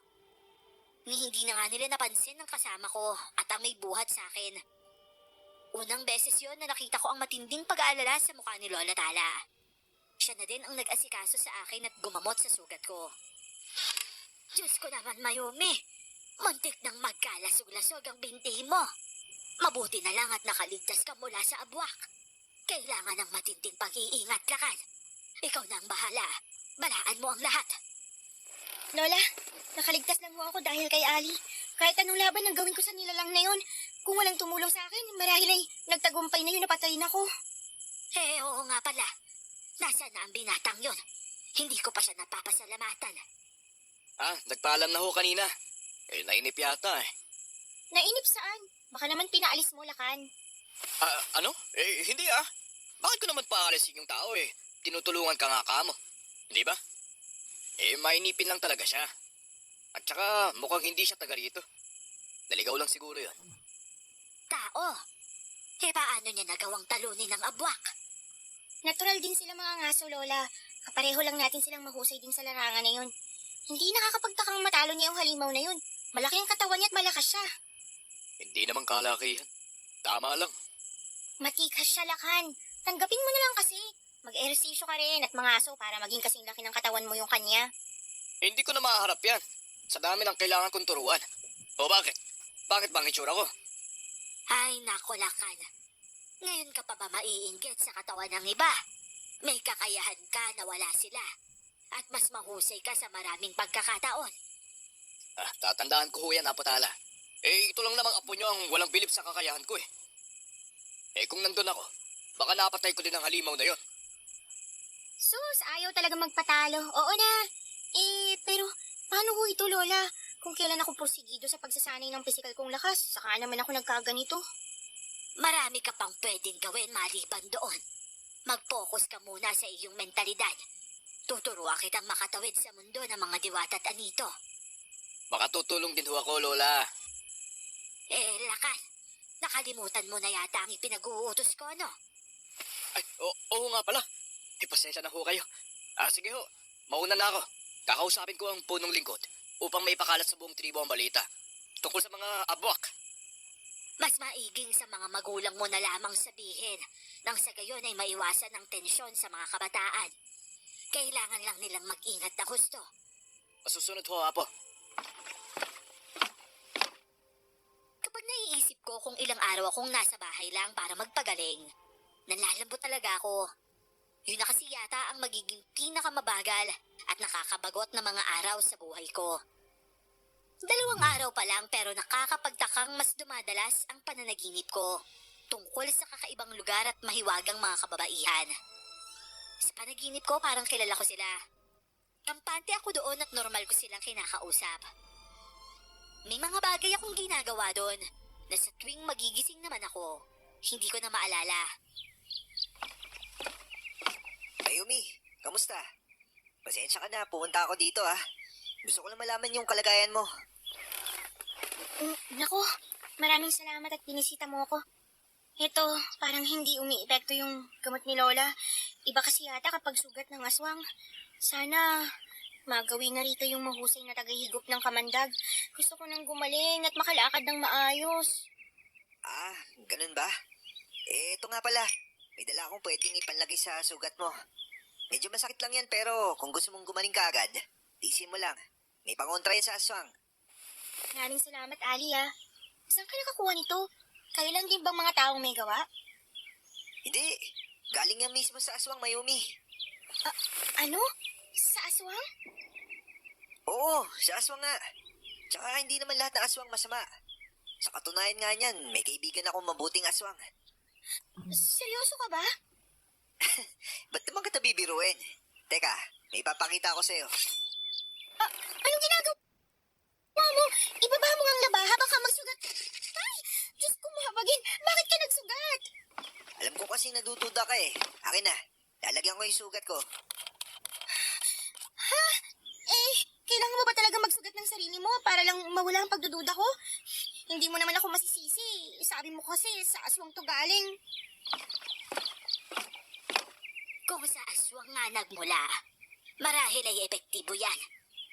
Ni hindi na nga nila napansin ng kasama ko at ang may buhat sa akin. Unang beses yon na nakita ko ang matinding pag-aalala sa mukha ni Lola Tala. Siya na din ang nag-asikaso sa akin at gumamot sa sugat ko. Diyos ko naman, Mayumi. Muntik nang magkalasog-lasog ang binti mo. Mabuti na lang at nakaligtas ka mula sa abwak. Kailangan ng matinding pag-iingat, Lakan. Ikaw na ang bahala. Balaan mo ang lahat. Lola, nakaligtas lang ho ako dahil kay Ali. Kahit anong laban ang gawin ko sa nilalang na yon, kung walang tumulong sa akin, marahil ay nagtagumpay na yun, napatayin ako. Oo nga pala. Nasaan na ang binatang yon? Hindi ko pa siya napapasalamatan. Nagpaalam na ho kanina. Nainip yata eh. Nainip saan? Baka naman pinaalis mo, Lakan. Ano? Hindi ah. Bakit ko naman paalisin yung tao eh? Tinutulungan ka nga kamo. Hindi ba? Mainipin lang talaga siya. At saka mukhang hindi siya taga rito. Naligaw lang siguro yun. Tao? Paano niya nagawang talunin ng abwak? Natural din sila mga ngaso, Lola. Kapareho lang natin silang mahusay din sa larangan na yun. Hindi nakakapagtakang matalo niya yung halimaw na yun. Malaki ang katawan niya at malakas siya. Hindi naman kalakihan. Tama lang. Matikas siya, Lakan. Tanggapin mo na lang kasi. Mag-ehersisyo ka rin at mangaso para maging kasing laki ng katawan mo yung kanya. Hindi ko na maharap yan. Sa dami ng kailangan kong turuan. O bakit? Bakit bang itsura ko? Ay, nako, Lakan. Ngayon ka pa ba maiinggit sa katawan ng iba? May kakayahan ka na wala sila. At mas mahusay ka sa maraming pagkakataon. Tatandaan ko ho yan, Apo Tala. Ito lang namang apo nyo ang walang bilib sa kakayahan ko eh. Kung nandun ako, baka napatay ko din ang halimaw na yon. Sus, ayaw talaga magpatalo. Oo na. Pero paano ho ito, Lola? Kung kailan ako porsigido sa pagsasanay ng pisikal kong lakas, saka naman ako nagkaganito. Marami ka pang pwedeng gawin maliban doon. Mag-focus ka muna sa iyong mentalidad. Tuturuan kitang makatawid sa mundo ng mga diwata at anito. Baka tutulong din ho ako, Lola. Lakan, nakalimutan mo na yata ang ipinag-uutos ko, no? Ay, oo nga pala. Pasensya na ho kayo. Sige ho, mauna na ako. Kakausapin ko ang punong lingkod upang maipakalat sa buong tribo ang balita tungkol sa mga abwak. Mas maiging sa mga magulang mo na lamang sabihin nang sa gayon ay maiwasan ang tensyon sa mga kabataan. Kailangan lang nilang mag-ingat na husto. Masusunod ho, Apo. Kapag naiisip ko kung ilang araw akong nasa bahay lang para magpagaling, nalalambot talaga ako. Yun na kasi yata ang magiging pinakamabagal at nakakabagot na mga araw sa buhay ko. 2 araw pa lang pero nakakapagtakang mas dumadalas ang pananaginip ko tungkol sa kakaibang lugar at mahiwagang mga kababaihan. Sa panaginip ko parang kilala ko sila. Kampante ako doon at normal ko silang kinakausap. May mga bagay akong ginagawa doon na sa tuwing magigising naman ako, hindi ko na maalala. Mayumi, kamusta? Pasensya ka na, pumunta ako dito ha. Gusto ko lang malaman yung kalagayan mo. Nako, maraming salamat at binisita mo ako. Ito, parang hindi umiepekto yung gamot ni Lola. Iba kasi yata kapag sugat ng aswang. Sana magawin na rito yung mahusay na tagahigop ng kamandag. Gusto ko nang gumaling at makalakad ng maayos. Ganun ba? Ito nga pala. May dala akong pwedeng ipanlagay sa sugat mo. Medyo masakit lang yan pero kung gusto mong gumaling ka agad, tisin mo lang. May pangontra yan sa aswang. Maraming salamat, Ali, ah. Saan ka nakakuha nito? Kayo lang din bang mga taong may gawa? Hindi. Galing yan mismo sa aswang, Mayumi. Ano? Sa aswang? Oo, sa aswang nga. Tsaka hindi naman lahat ng aswang masama. Sa katunayan nga niyan, may kaibigan akong mabuting aswang. Seryoso ka ba? Ba't naman kita bibiruin? Teka, may ipapakita ako sa'yo. Anong ginagawa mo? Ibaba mo ang labaha, baka magsugat. Ay, Diyos ko mahabagin. Bakit ka nagsugat? Alam ko kasi nadududa ka eh. Akin na, lalagyan ko yung sugat ko. Kailangan mo ba talaga magsugat ng sarili mo para lang mawala ang pagdududa ko? Hindi mo naman ako masisisi. Sabi mo kasi sa aswang to galing. Kung sa aswang nga nagmula, marahil ay epektibo yan.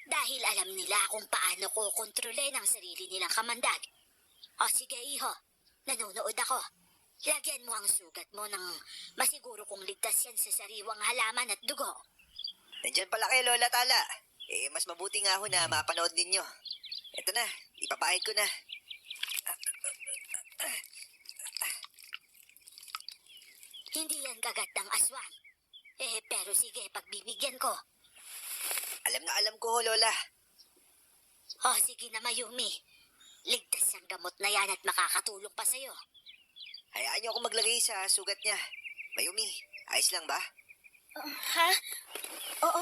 Dahil alam nila kung paano ko kontrolin ang sarili nilang kamandag. O sige, iho. Nanonood ako. Lagyan mo ang sugat mo ng masiguro kong ligtas yan sa sariwang halaman at dugo. Nandyan pala kayo, Lola Tala. Mas mabuti nga ho na mapanood ninyo. Ito na, ipapahid ko na. Hindi yan kagat ng aswang. Pero sige, pagbibigyan ko. Alam na alam ko ho, Lola. O sige na, Mayumi. Ligtas ang gamot na yan at makakatulong pa sa'yo. Hayaan niyo ako maglagay sa sugat niya. Mayumi, ayos lang ba? Ha? Oo.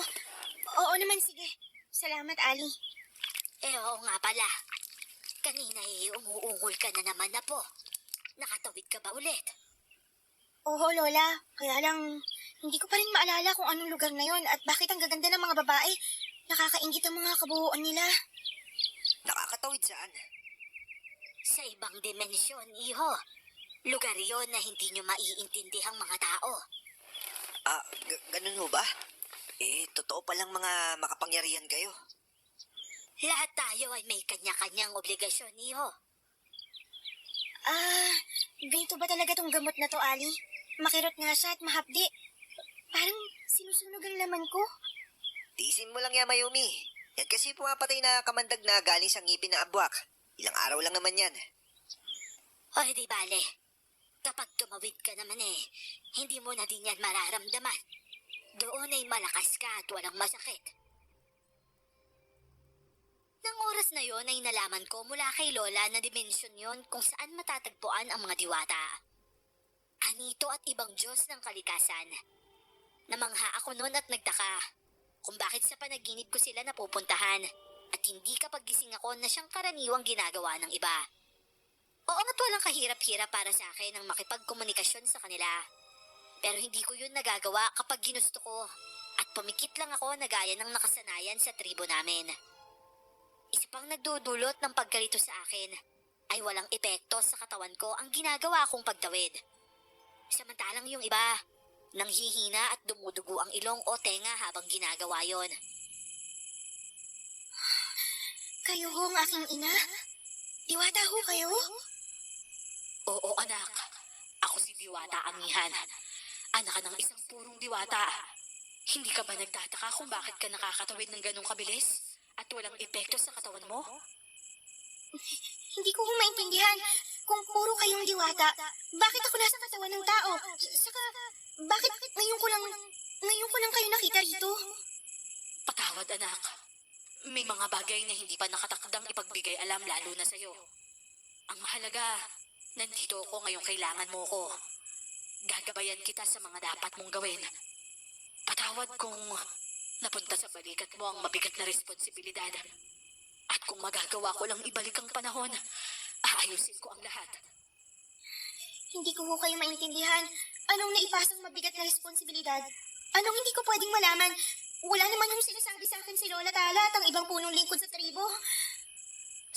Oo naman, sige. Salamat, Ali. Oo nga pala. Kanina umuungol ka na naman na po. Nakatawid ka ba ulit? Oo, Lola. Kaya lang, hindi ko pa rin maalala kung anong lugar na yon at bakit ang gaganda ng mga babae. Nakakaingit ang mga kabuuan nila. Nakakatawid saan? Sa ibang dimensyon, iho. Lugar yon na hindi nyo maiintindihang mga tao. Ganun ho ba? Totoo palang mga makapangyarihan kayo. Lahat tayo ay may kanya-kanyang obligasyon, iho. Ganito ba talaga tong gamot na to, Ali? Makirot nga siya at mahapdi. Parang sinusunog ang laman ko. Tiisin mo lang yan, Mayumi. Yan kasi pumapatay na kamandag na galing sa ngipin ng abwak. Ilang araw lang naman yan. O di bale. Kapag tumawid ka naman hindi mo na din yan mararamdaman. Doon ay malakas ka at walang masakit. Nang oras na yon ay nalaman ko mula kay Lola na dimensyon yon kung saan matatagpuan ang mga diwata. Anito at ibang Diyos ng kalikasan. Namangha ako noon at nagtaka kung bakit sa panaginip ko sila napupuntahan at hindi kapag gising ako na siyang karaniwang ginagawa ng iba. Oo nga't walang kahirap-hirap para sa akin ang makipagkomunikasyon sa kanila. Pero hindi ko yun nagagawa kapag ginusto ko at pumikit lang ako na gaya ng nakasanayan sa tribo namin. Isa pang nagdudulot ng pagkalito sa akin ay walang epekto sa katawan ko ang ginagawa kong pagtawid. Samantalang yung iba, nanghihina at dumudugo ang ilong o tenga habang ginagawa yon. Kayo ho ang aking ina? Diwata ho kayo? Oo anak, ako si Diwata Amihan. Anak ka ng isang purong diwata. Hindi ka ba nagtataka kung bakit ka nakakatawid ng ganong kabilis at walang epekto sa katawan mo? Hindi ko ho maintindihan. Kung puro kayong diwata, bakit ako nasa katawan ng tao? Saka, bakit ngayon ko lang kayo nakita rito? Patawad anak. May mga bagay na hindi pa nakatakdang ipagbigay alam lalo na sa'yo. Ang mahalaga, nandito ako ngayong kailangan mo ko. Gagabayan kita sa mga dapat mong gawin. Patawad kung napunta sa balikat mo ang mabigat na responsibilidad. At kung magagawa ko lang ibalik ang panahon, aayusin ko ang lahat. Hindi ko ho kayo maintindihan. Anong naipasang mabigat na responsibilidad? Anong hindi ko pwedeng malaman? Wala naman yung sinasabi sa akin si Lola Tala at ang ibang punong lingkod sa tribo.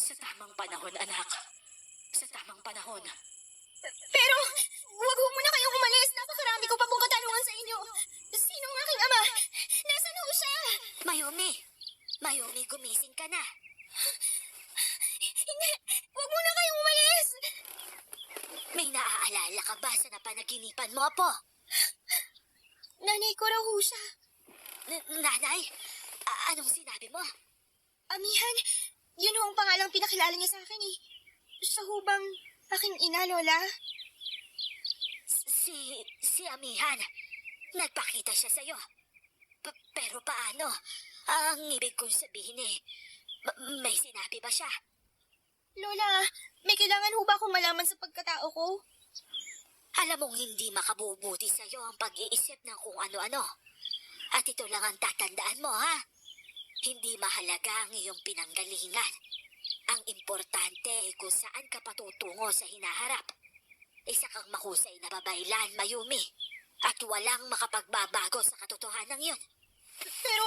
Sa tamang panahon, anak. Sa tamang panahon. Pero, huwag ho muna kayong umalis. Napakarami ko pa pong katanungan sa inyo. Sino ang aking ama? Nasaan ho siya? Mayumi! Mayumi, gumising ka na. Hindi, huwag muna kayong umalis. May naaalala ka ba sa napanaginipan mo, Apo? Nanay ko raw ho siya. Nanay? Anong sinabi mo? Amihan, yun ho ang pangalang pinakilala niya sa akin eh. Siya ho bang aking ina, Lola? Si Amihan, nagpakita siya sa'yo. Pero paano? Ang ibig kong sabihin may sinabi ba siya? Lola, may kailangan ho ba akong malaman sa pagkatao ko? Alam mong hindi makabubuti sa'yo ang pag-iisip ng kung ano-ano. At ito lang ang tatandaan mo, ha? Hindi mahalaga ang iyong pinanggalingan. Ang importante ay kung saan ka patutungo sa hinaharap. Isa kang mahusay na babaylan, Mayumi. At walang makapagbabago sa katotohanan yun. Pero,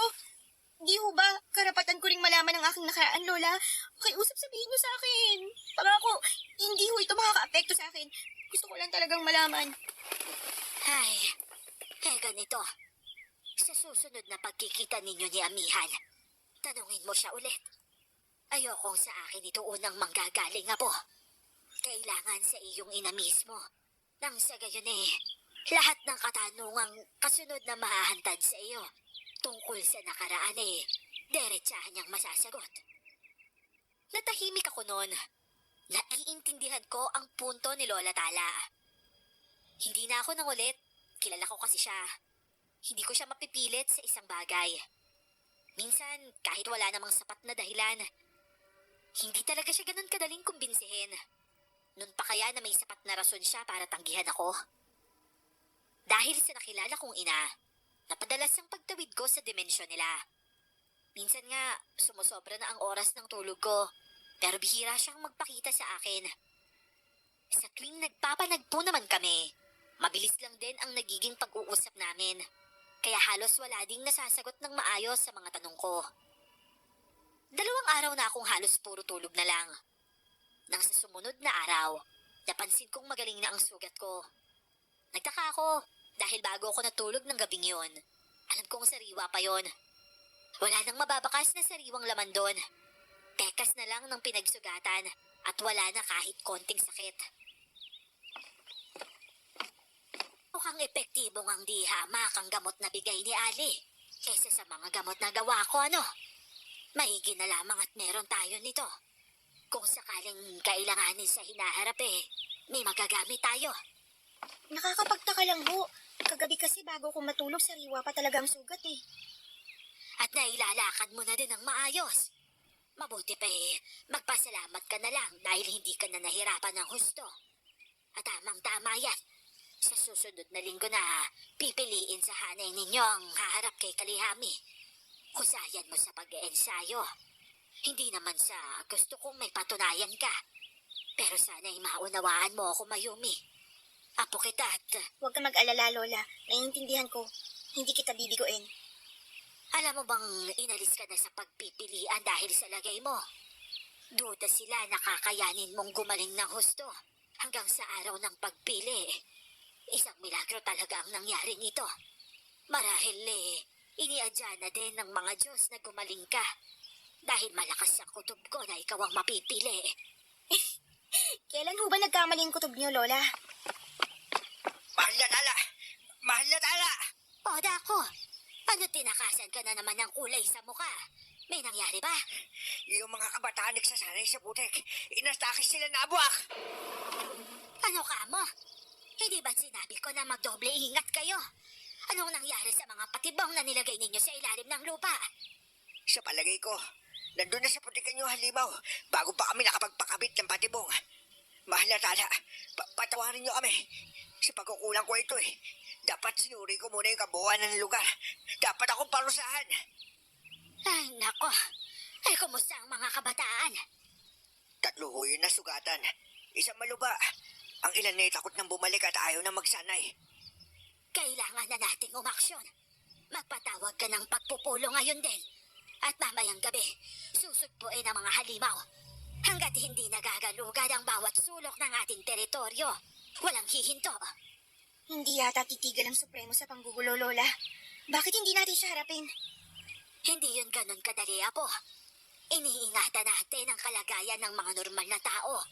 di ho ba karapatan ko ring malaman ang aking nakaraan, Lola? Pakiusap sabihin niyo sa akin. Pangako, hindi ho ito makaka-apekto sa akin. Gusto ko lang talagang malaman. Ay, ganito. Sa susunod na pagkikita ninyo ni Amihan, Tanungin mo siya ulit. Ayokong sa akin ito unang manggagaling, Apo. Kailangan sa iyong ina mismo. Nang sa gayon lahat ng katanungang kasunod na mahahantad sa iyo tungkol sa nakaraan diretsahan niyang masasagot. Natahimik ako noon. Naiintindihan ko ang punto ni Lola Tala. Hindi na ako nangulit. Kilala ko kasi siya. Hindi ko siya mapipilit sa isang bagay. Minsan, kahit wala namang sapat na dahilan, hindi talaga siya ganun kadaling kumbinsihin. Noon pa kaya na may sapat na rason siya para tanggihan ako? Dahil sa nakilala kong ina, napadalas ang pagtawid ko sa dimensyon nila. Minsan nga, sumusobra na ang oras ng tulog ko, pero bihira siyang magpakita sa akin. Sa tuwing nagpapanagpo naman kami, mabilis lang din ang nagiging pag-uusap namin, kaya halos wala ding nasasagot ng maayos sa mga tanong ko. 2 araw na akong halos puro tulog na lang. Nang sa sumunod na araw, napansin kong magaling na ang sugat ko. Nagtaka ako dahil bago ako natulog ng gabing yon, alam kong sariwa pa yon. Wala nang mababakas na sariwang laman doon. Pekas na lang ng pinagsugatan at wala na kahit konting sakit. Mukhang epektibong ang di hamak ang gamot na bigay ni Ali kaysa sa mga gamot na gawa ko, ano? Maigi na lamang at meron tayo nito. Kung sakaling kailanganin sa hinaharap may magagamit tayo. Nakakapagtaka lang ho. Kagabi kasi bago ko matulog, sariwa pa talaga ang sugat At nailalakad mo na din ng maayos. Mabuti pa magpasalamat ka na lang dahil hindi ka na nahirapan ng husto. At tamang-tama yan. Sa susunod na linggo na pipiliin sa hanay ninyo ang haharap kay Kalihami. Husayan mo sa pag-eensayo. Hindi naman sa gusto kong may patunayan ka. Pero sana'y maunawaan mo ako, Mayumi. Apo kita at... Huwag ka mag-alala, Lola. Naiintindihan ko. Hindi kita bibiguin. Alam mo bang inalis ka na sa pagpipilian dahil sa lagay mo? Duda sila na kakayanin mong gumaling ng husto hanggang sa araw ng pagpili. Isang milagro talaga ang nangyari nito. Marahil iniadya na din ng mga Diyos na gumaling ka. Dahil malakas ang kutob ko na ikaw ang mapipili. Kailan ho ba nagkamali ang kutob niyo, Lola? Mahal na Tala! Mahal na Tala! O, Dako, ano tinakasan ka na naman ng kulay sa mukha? May nangyari ba? Yung mga kabataan nagsasanay sa putek, inastakis sila na abuak! Ano ka mo? Hindi ba sinabi ko na magdoble ingat kayo? Anong nangyari sa mga patibong na nilagay ninyo sa ilalim ng lupa? Sa palagay ko, nandun na sa putikan yung halimaw bago pa kami nakapagpakabit ng patibong. Mahal na Tala, patawarin niyo kami. Sa pagkukulang ko ito dapat sinuri ko muna yung kabuuan ng lugar. Dapat akong parusahan. Ay, nako. Ay, kumusta ang mga kabataan? 3 ho yun na sugatan. Isang maluba. Ang ilan ay takot nang bumalik at ayaw na magsanay. Kailangan na nating umaksyon. Magpatawag ka ng pagpupulo ngayon din. At mamayang gabi, susugpuin ang mga halimaw. Hanggat hindi nagagalugad ang bawat sulok ng ating teritoryo, walang hihinto. Hindi yata titigil ang Supremo sa panggugulo, Lola. Bakit hindi natin siya harapin? Hindi yun ganun kadali, Apo. Iniingatan natin ang kalagayan ng mga normal na tao.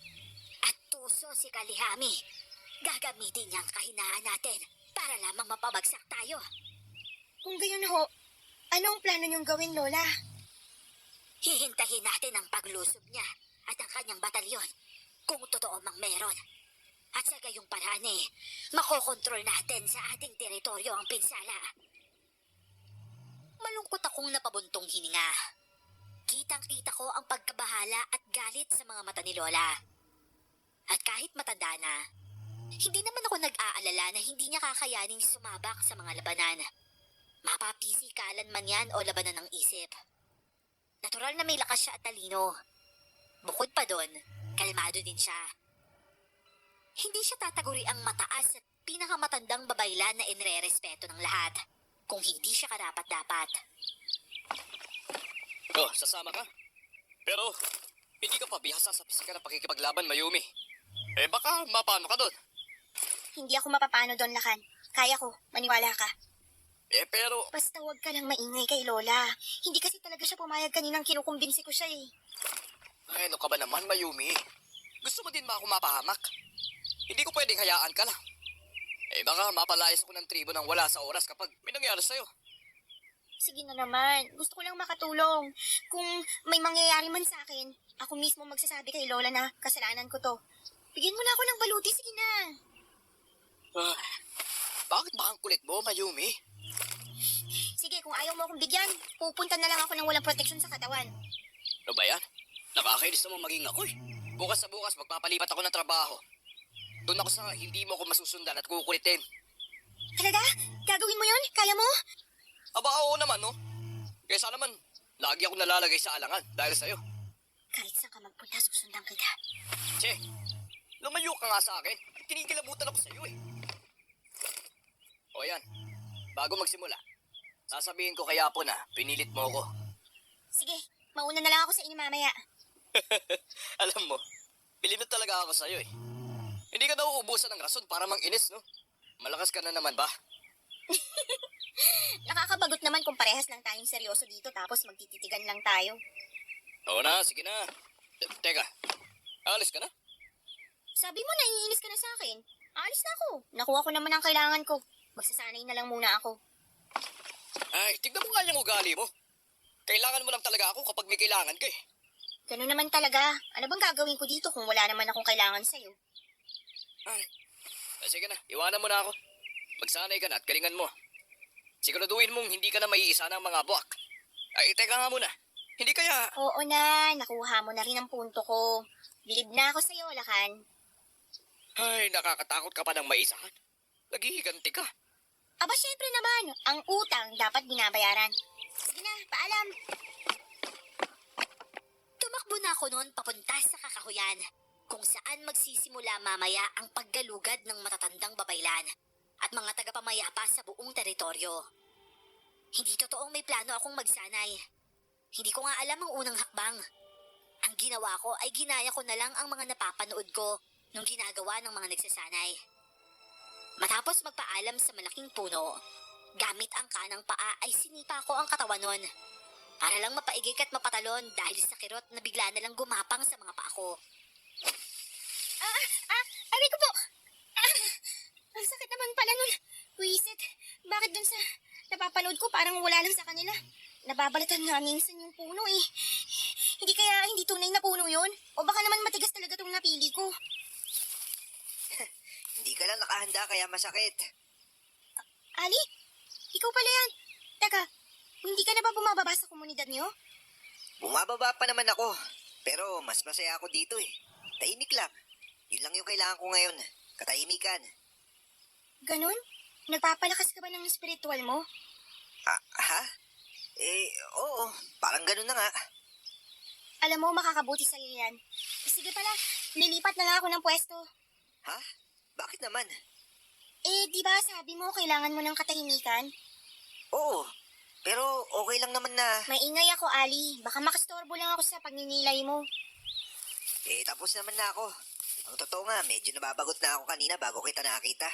At tuso si Kalihami. Gagamitin niya ang kahinaan natin para lamang mapabagsak tayo. Kung gayon ho, ano ang plano niyong gawin, Lola? Hihintahin natin ang paglusob niya at ang kanyang batalyon kung totoo mang meron. At sa gayong paraan makokontrol natin sa ating teritoryo ang pinsala. Malungkot akong napabuntong hininga. Kitang-kita ko ang pagkabahala at galit sa mga mata ni Lola. At kahit matanda na, hindi naman ako nag-aalala na hindi niya kakayaning sumabak sa mga labanan. Mapapisikalan man yan o labanan ng isip. Natural na may lakas siya at talino. Bukod pa doon, kalmado din siya. Hindi siya tataguri ang mataas at pinakamatandang babaylan na inre-respeto ng lahat kung hindi siya karapat-dapat. Oh, sasama ka? Pero, hindi ka pa bihasa sa pisikal na pakikipaglaban, Mayumi. Baka mapano ka doon. Hindi ako mapapano doon, Lakan. Kaya ko, maniwala ka. Pero... Basta huwag ka lang maingay kay Lola. Hindi kasi talaga siya pumayag kaninang kinukumbinsi ko siya eh. Ay, ano ka ba naman, Mayumi? Gusto mo din ba ako mapahamak? Hindi ko pwedeng hayaan ka lang. Baka mapalayas ako ng tribo nang wala sa oras kapag may nangyari sa'yo. Sige na naman. Gusto ko lang makatulong. Kung may mangyayari man sa akin, ako mismo magsasabi kay Lola na kasalanan ko to. Bigyan mo na ako ng baluti. Sige na. Bakit ba ang kulit mo, Mayumi? Sige, kung ayaw mo akong bigyan, pupunta na lang ako ng walang proteksyon sa katawan. Ano ba yan? Nakakainis naman maging ako eh. Bukas sa bukas, magpapalipat ako ng trabaho. Doon ako sa hindi mo ako masusundan at kukulitin. Talaga? Gagawin mo yon? Kaya mo? Aba, oo naman, no? Kesa naman, lagi ako nalalagay sa alangan dahil sa'yo. Kahit saan ka magpunta, susundan kita. Che, lumayo ka nga sa akin. Kinikilabutan ako sa'yo eh. O yan, bago magsimula, sasabihin ko kay Apo na pinilit mo ako. Sige, mauna na lang ako sa inyo mamaya. Alam mo, bilib na talaga ako sa'yo eh. Hindi ka daw uubusan ng rason para mang-inis, no? Malakas ka na naman ba? Nakakabagot naman kung parehas lang tayong seryoso dito tapos magtititigan lang tayo. Oo na, sige na. Teka, alis ka na? Sabi mo naiinis ka na sa akin. Alis na ako. Nakuha ko naman ang kailangan ko. Magsasanay na lang muna ako. Ay, tignan mo nga yung ugali mo. Kailangan mo lang talaga ako kapag may kailangan ka eh. Ganun naman talaga. Ano bang gagawin ko dito kung wala naman akong kailangan sa'yo? Ay, sige na, iwanan mo na ako. Magsanay ka na at galingan mo. Siguraduhin mong hindi ka na maiisa ng mga buwak. Ay, teka nga muna. Hindi kaya... Oo na, nakuha mo na rin ang punto ko. Bilib na ako sa'yo, Lakan. Ay, nakakatakot ka pa ng maisahan. Naghihiganti ka. Aba, syempre naman. Ang utang dapat binabayaran. Sige na, paalam. Tumakbo na ako noon papunta sa kakahuyan, kung saan magsisimula mamaya ang paggalugad ng matatandang babaylan at mga tagapamayapa sa buong teritoryo. Hindi totoong may plano akong magsanay. Hindi ko nga alam ang unang hakbang. Ang ginawa ko ay ginaya ko na lang ang mga napapanood ko nung ginagawa ng mga nagsasanay. Matapos magpaalam sa malaking puno, gamit ang kanang paa ay sinipa ko ang katawan nun para lang mapaigik at mapatalon dahil sa kirot na bigla na lang gumapang sa mga paa ko. Aray ko po! Ang sakit naman pala nun. Wisit, bakit dun sa napapanood ko parang wala lang sa kanila? Nababalatan nga minsan yung puno eh. Hindi kaya hindi tunay na puno yun? O baka naman matigas talaga tong napili ko? Hindi ka lang nakahanda kaya masakit. Ali? Ikaw pala yan. Teka, hindi ka na ba bumababa sa komunidad niyo? Bumababa pa naman ako. Pero mas masaya ako dito eh. Tahimik lang. Yun lang yung kailangan ko ngayon. Katahimikan. Ganun? Nagpapalakas ka ba ng spiritual mo? Ha? Oo. Parang ganun na nga. Alam mo, makakabuti sa'yo yan. Sige pala, lilipat na lang ako ng pwesto. Ha? Bakit naman? Di ba sabi mo kailangan mo ng katahimikan? Oo. Pero okay lang naman na... Maingay ako, Ali. Baka makastorbo lang ako sa pagninilay mo. Tapos naman na ako. Ang totoo nga, medyo nababagot na ako kanina bago kita nakakita.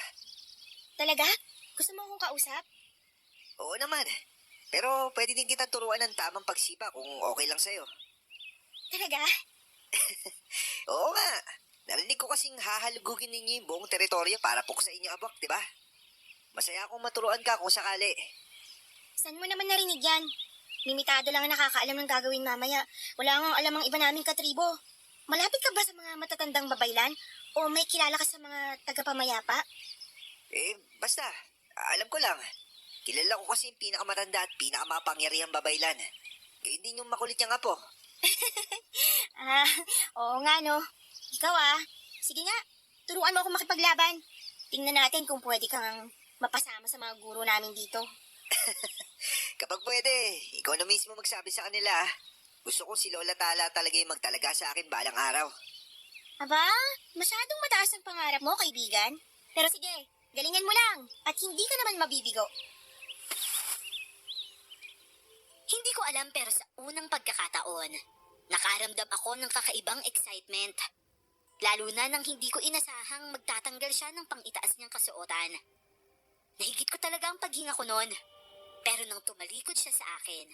Talaga? Gusto mo akong kausap? Oo naman. Pero pwede din kita turuan ng tamang pagsipa kung okay lang sa'yo. Talaga? Oo nga. Narinig ko kasing hahalugugin ninyo yung buong teritoryo para puksain yung abak, di ba? Masaya akong maturuan ka kung sakali. Saan mo naman narinig yan? Limitado lang ang nakakaalam ng gagawin mamaya. Wala nga alam ang iba naming katribo. Malapit ka ba sa mga matatandang babaylan? O may kilala ka sa mga tagapamayapa? Basta. Alam ko lang. Kilala ko kasi yung pinakamatanda at pinakamapangyarihang babaylan. Gayun din yung makulit niyang apo. Oo nga no. Ikaw sige nga, turuan mo ako makipaglaban. Tingnan natin kung pwede kang mapasama sa mga guro namin dito. Kapag pwede, ikaw na mismo magsabi sa kanila. Gusto ko si Lola Tala talaga yung magtalaga sa akin balang araw. Aba, masyadong mataas ang pangarap mo, kaibigan. Pero sige, galingan mo lang at hindi ka naman mabibigo. Hindi ko alam pero sa unang pagkakataon, nakaramdam ako ng kakaibang excitement. Lalo na nang hindi ko inasahang magtatanggal siya ng pang-itaas niyang kasuotan. Nahigit ko talaga ang paghinga ko noon. Pero nang tumalikod siya sa akin,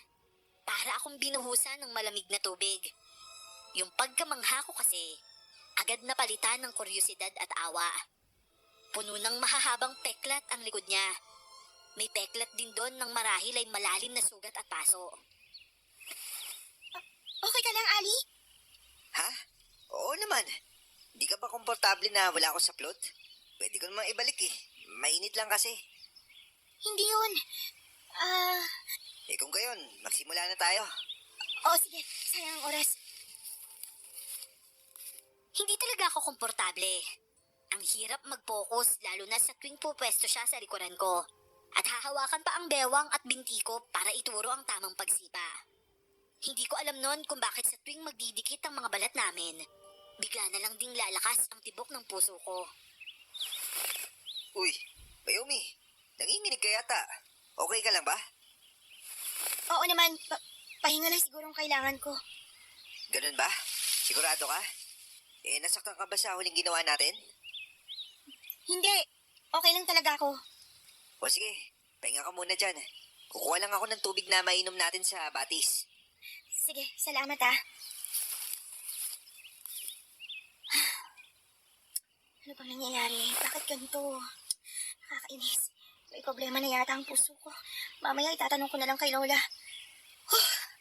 para akong binuhusan ng malamig na tubig. Yung pagkamangha ko kasi, agad napalitan ng kuryosidad at awa. Puno ng mahahabang peklat ang likod niya. May peklat din doon ng marahil ay malalim na sugat at paso. Okay ka lang, Ali? Ha? Oo naman. Di ka ba komportable na wala ako sa plot? Pwede ko naman ibalik eh. Mainit lang kasi. Hindi yun. Kung gayon, magsimula na tayo. Sige. Sayang ang oras. Hindi talaga ako komportable. Ang hirap mag-focus lalo na sa tuwing pupwesto siya sa likuran ko. At hahawakan pa ang bewang at binti ko para ituro ang tamang pagsipa. Hindi ko alam noon kung bakit sa tuwing magdidikit ang mga balat namin, bigla na lang ding lalakas ang tibok ng puso ko. Uy, Mayumi, nanginginig ka yata. Okay ka lang ba? Oo naman. Pahinga lang siguro ang kailangan ko. Ganun ba? Sigurado ka? Nasaktan ka ba sa huling ginawa natin? Hindi. Okay lang talaga ako. O sige, pahinga ka muna dyan. Kukuha lang ako ng tubig na mainom natin sa batis. Sige, salamat ah. Ano bang nangyayari? Bakit ganito? Nakakainis. May problema na yata ang puso ko. Mamaya itatanong ko na lang kay Lola.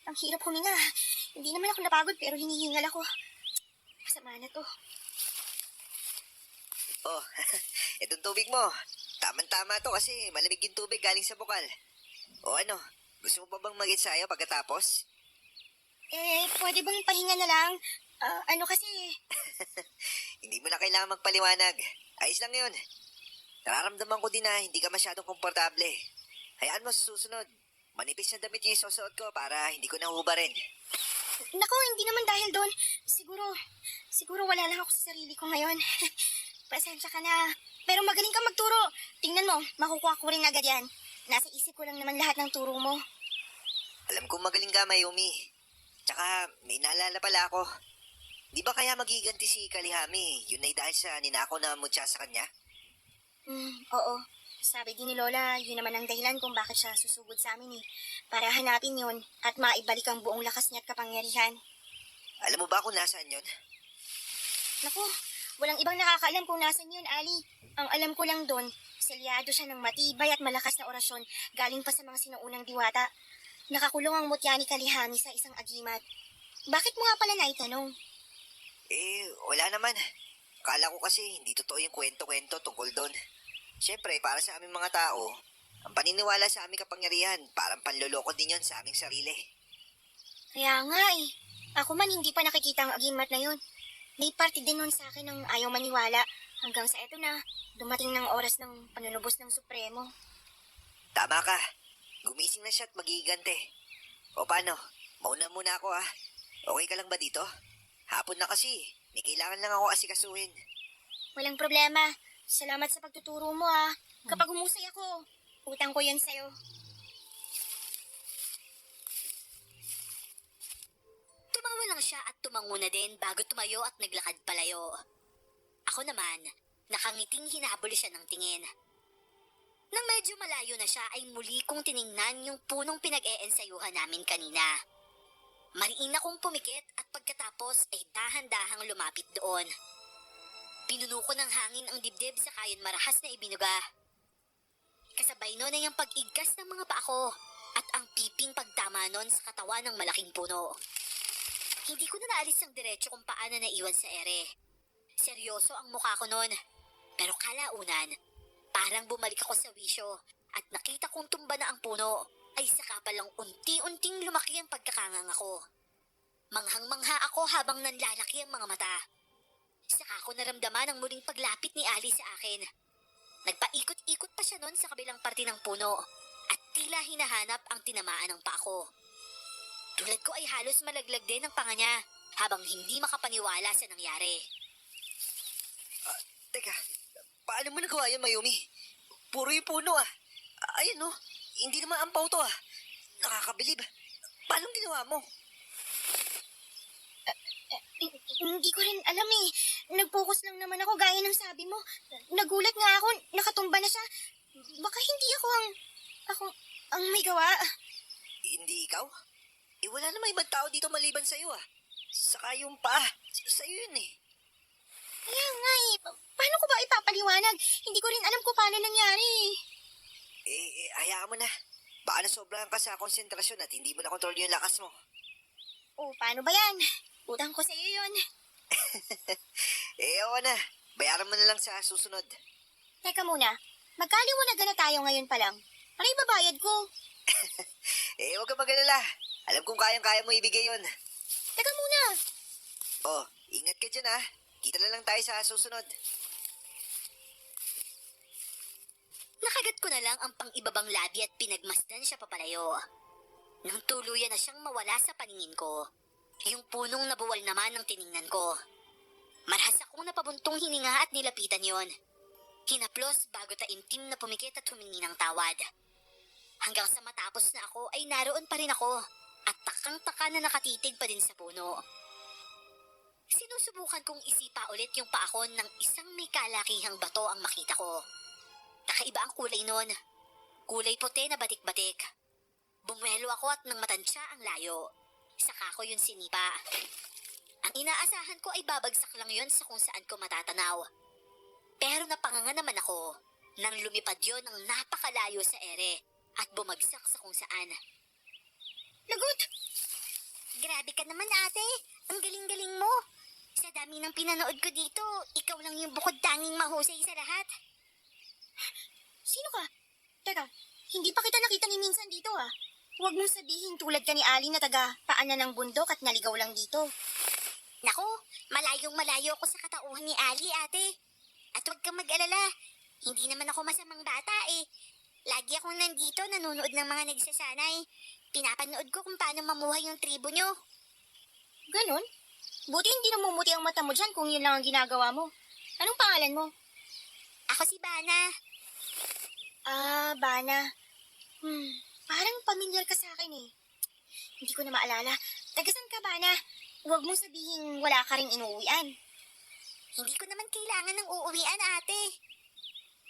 Ang hirap huminga. Hindi naman ako napagod pero hinihingal ako. Masama na to. Oh, itong tubig mo. Tama-tama to kasi malamig yung tubig galing sa bukal. O ano, gusto mo pa bang mag-ensayo pagkatapos? Pwede bang pahinga na lang? Ano kasi... Hindi mo na kailangan magpaliwanag. Ayos lang yun. Nararamdaman ko din na hindi ka masyadong komportable. Hayaan mo sa susunod. Manipis na damit yung susuot ko para hindi ko nahubarin. Naku, hindi naman dahil doon. Siguro wala lang ako sa sarili ko ngayon. Pasensya ka na. Pero magaling kang magturo. Tingnan mo, makukuha ko rin agad yan. Nasa isip ko lang naman lahat ng turo mo. Alam kong magaling ka, Mayumi. Tsaka may naalala pala ako. Di ba kaya magiganti si Kalihami? Yun ay dahil sa ninako na mutya sa kanya? Oo. Sabi din ni Lola, yun naman ang dahilan kung bakit siya susugod sa amin eh. Para hanapin yun at maibalik ang buong lakas niya at kapangyarihan. Alam mo ba kung nasaan yun? Naku, walang ibang nakakaalam kung nasan yun, Ali. Ang alam ko lang doon, selyado siya ng matibay at malakas na orasyon galing pa sa mga sinuunang diwata. Nakakulong ang mutya ni Kalihami sa isang agimat. Bakit mo nga pala naitanong? Wala naman. Akala ko kasi hindi totoo yung kwento-kwento tungkol doon. Siyempre, para sa aming mga tao, ang paniniwala sa aming kapangyarihan, parang panloloko din yon sa aming sarili. Kaya nga eh. Ako man hindi pa nakikita ang agimat na yun. May parte din nun sa akin ng ayaw maniwala. Hanggang sa eto na, dumating ng oras ng panunubos ng Supremo. Tama ka. Gumising na siya at magigante. O paano? Mauna muna ako ha. Okay ka lang ba dito? Hapon na kasi. May kailangan lang ako asikasuhin. Walang problema. Salamat sa pagtuturo mo ah. Kapag humusay ako, utang ko yan sa'yo. Tumawa lang siya at tumango na din bago tumayo at naglakad palayo. Ako naman, nakangiting hinabol siya ng tingin. Nang medyo malayo na siya ay muli kong tiningnan yung punong pinag-eensayuhan namin kanina. Mariin akong pumikit at pagkatapos ay dahan-dahang lumapit doon. Pinuno ko ng hangin ang dibdib sa kayon marahas na ibinuga. Kasabay nun ay ang pag-igkas ng mga paa ko at ang piping pagtama nun sa katawan ng malaking puno. Hindi ko na naalis ang diretsyo kung paano naiwan sa ere. Seryoso ang mukha ko nun. Pero kalaunan, parang bumalik ako sa wisyo at nakita kong tumba na ang puno ay saka palang unti-unting lumaki ang pagkakanganga ko. Manghang-mangha ako habang nanlalaki ang mga mata. Saka ko naramdaman ang muling paglapit ni Ali sa akin. Nagpaikot-ikot pa siya noon sa kabilang parte ng puno at tila hinahanap ang tinamaan ng paa ko. Tulad ko ay halos malaglag din ang panga niya habang hindi makapaniwala sa nangyari. Teka, paano mo nagawa yan, Mayumi? Puro yung puno ah. Ayan no, hindi naman ampaw to ah. Nakakabilib. Paano ginawa mo? Hindi ko rin alam eh. Nag-focus lang naman ako gaya ng sabi mo. Nagulat nga ako, nakatumba na siya. Baka hindi ako ang... ang may gawa. Hindi ikaw? Wala namang ibang tao dito maliban sa'yo ah. Saka yung paa, sa'yo yun eh. Kaya nga eh, paano ko ba ipapaliwanag? Hindi ko rin alam kung paano nangyari. Hayaan mo na. Baka nasobrahan ka sa konsentrasyon at hindi mo na kontrol yung lakas mo. Oh, paano ba yan? Utang ko sa'yo yun. Oo na. Bayaran mo na lang sa susunod. Teka muna, magkaliwanagan na tayo ngayon pa lang. Ano ibabayad ko? Huwag ka mag-alala. Alam kong kayang-kaya mo ibigay yun. Teka muna. Oh, ingat ka dyan ah. Kita na lang tayo sa susunod. Nakagat ko na lang ang pang-ibabang labi at pinagmasdan siya papalayo. Nang tuluyan na siyang mawala sa paningin ko, yung punong nabuwal naman ang tiningnan ko. Marahas akong napabuntong hininga at nilapitan yon. Hinaplos bago taimtim na pumikit at humingi ng tawad. Hanggang sa matapos na ako ay naroon pa rin ako at takang-taka na nakatitig pa din sa puno. Sinusubukan kong isipa ulit yung paakon ng isang may kalakihang bato ang makita ko. Kakaiba ang kulay nun. Kulay puti na batik-batik. Bumuelo ako at nang matansya ang layo. Saka ko yun sinipa. Ang inaasahan ko ay babagsak lang yun sa kung saan ko matatanaw. Pero napanganga naman ako nang lumipad yun ng napakalayo sa ere at bumagsak sa kung saan. Lagot! Grabe ka naman ate, ang galing-galing mo. Sa dami ng pinanood ko dito, ikaw lang yung bukod tanging mahusay sa lahat. Sino ka? Teka, hindi pa kita nakita ni minsan dito ah. Huwag mong sabihin tulad ka ni Ali na taga paanan ng bundok at naligaw lang dito. Naku, malayong-malayo ako sa katauhan ni Ali ate. At huwag kang mag-alala, hindi naman ako masamang bata eh. Lagi akong nandito nanonood ng mga nagsasanay. Pinapanood ko kung paano mamuhay yung tribo nyo. Ganon? Buti hindi namumuti ang mata mo dyan kung yun lang ang ginagawa mo. Anong pangalan mo? Ako si Bana. Ah, Bana. Parang pamilyar ka sa akin eh. Hindi ko na maalala. Tagasan ka, Bana? Huwag mong sabihin wala ka rin inuuwian. Hindi ko naman kailangan ng uuwian ate.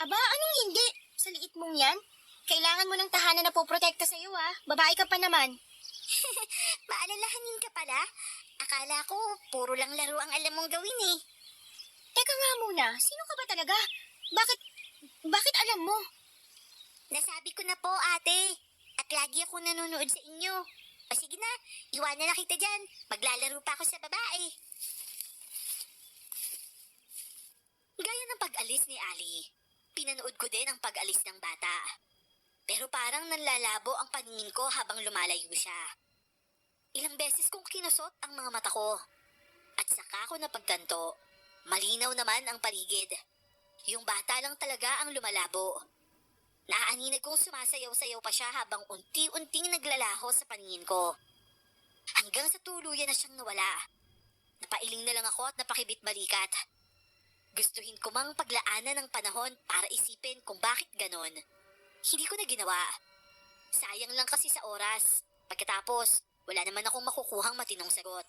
Aba, anong hindi? Sa liit mong yan? Kailangan mo ng tahanan na poprotekta sa'yo ah. Babae ka pa naman. Maalalahanin ka pala? Akala ko, puro lang laro ang alam mong gawin eh. Teka nga muna, sino ka ba talaga? Bakit alam mo? Nasabi ko na po ate. At lagi ako nanonood sa inyo. O sige na, iwanan na kita dyan. Maglalaro pa ako sa babae. Gaya ng pag-alis ni Ali, pinanood ko din ang pag-alis ng bata. Pero parang nanlalabo ang paningin ko habang lumalayo siya. Ilang beses kong kinusot ang mga mata ko. At saka ko napagtanto, malinaw naman ang paligid. Yung bata lang talaga ang lumalabo. Naaaninag kong sumasayaw-sayaw pa siya habang unti-unting naglalaho sa paningin ko. Hanggang sa tuluyan na siyang nawala. Napailing na lang ako at napakibit balikat. Gustuhin ko mang paglaanan ng panahon para isipin kung bakit ganon. Hindi ko na ginawa. Sayang lang kasi sa oras. Pagkatapos, wala naman akong makukuhang matinong sagot.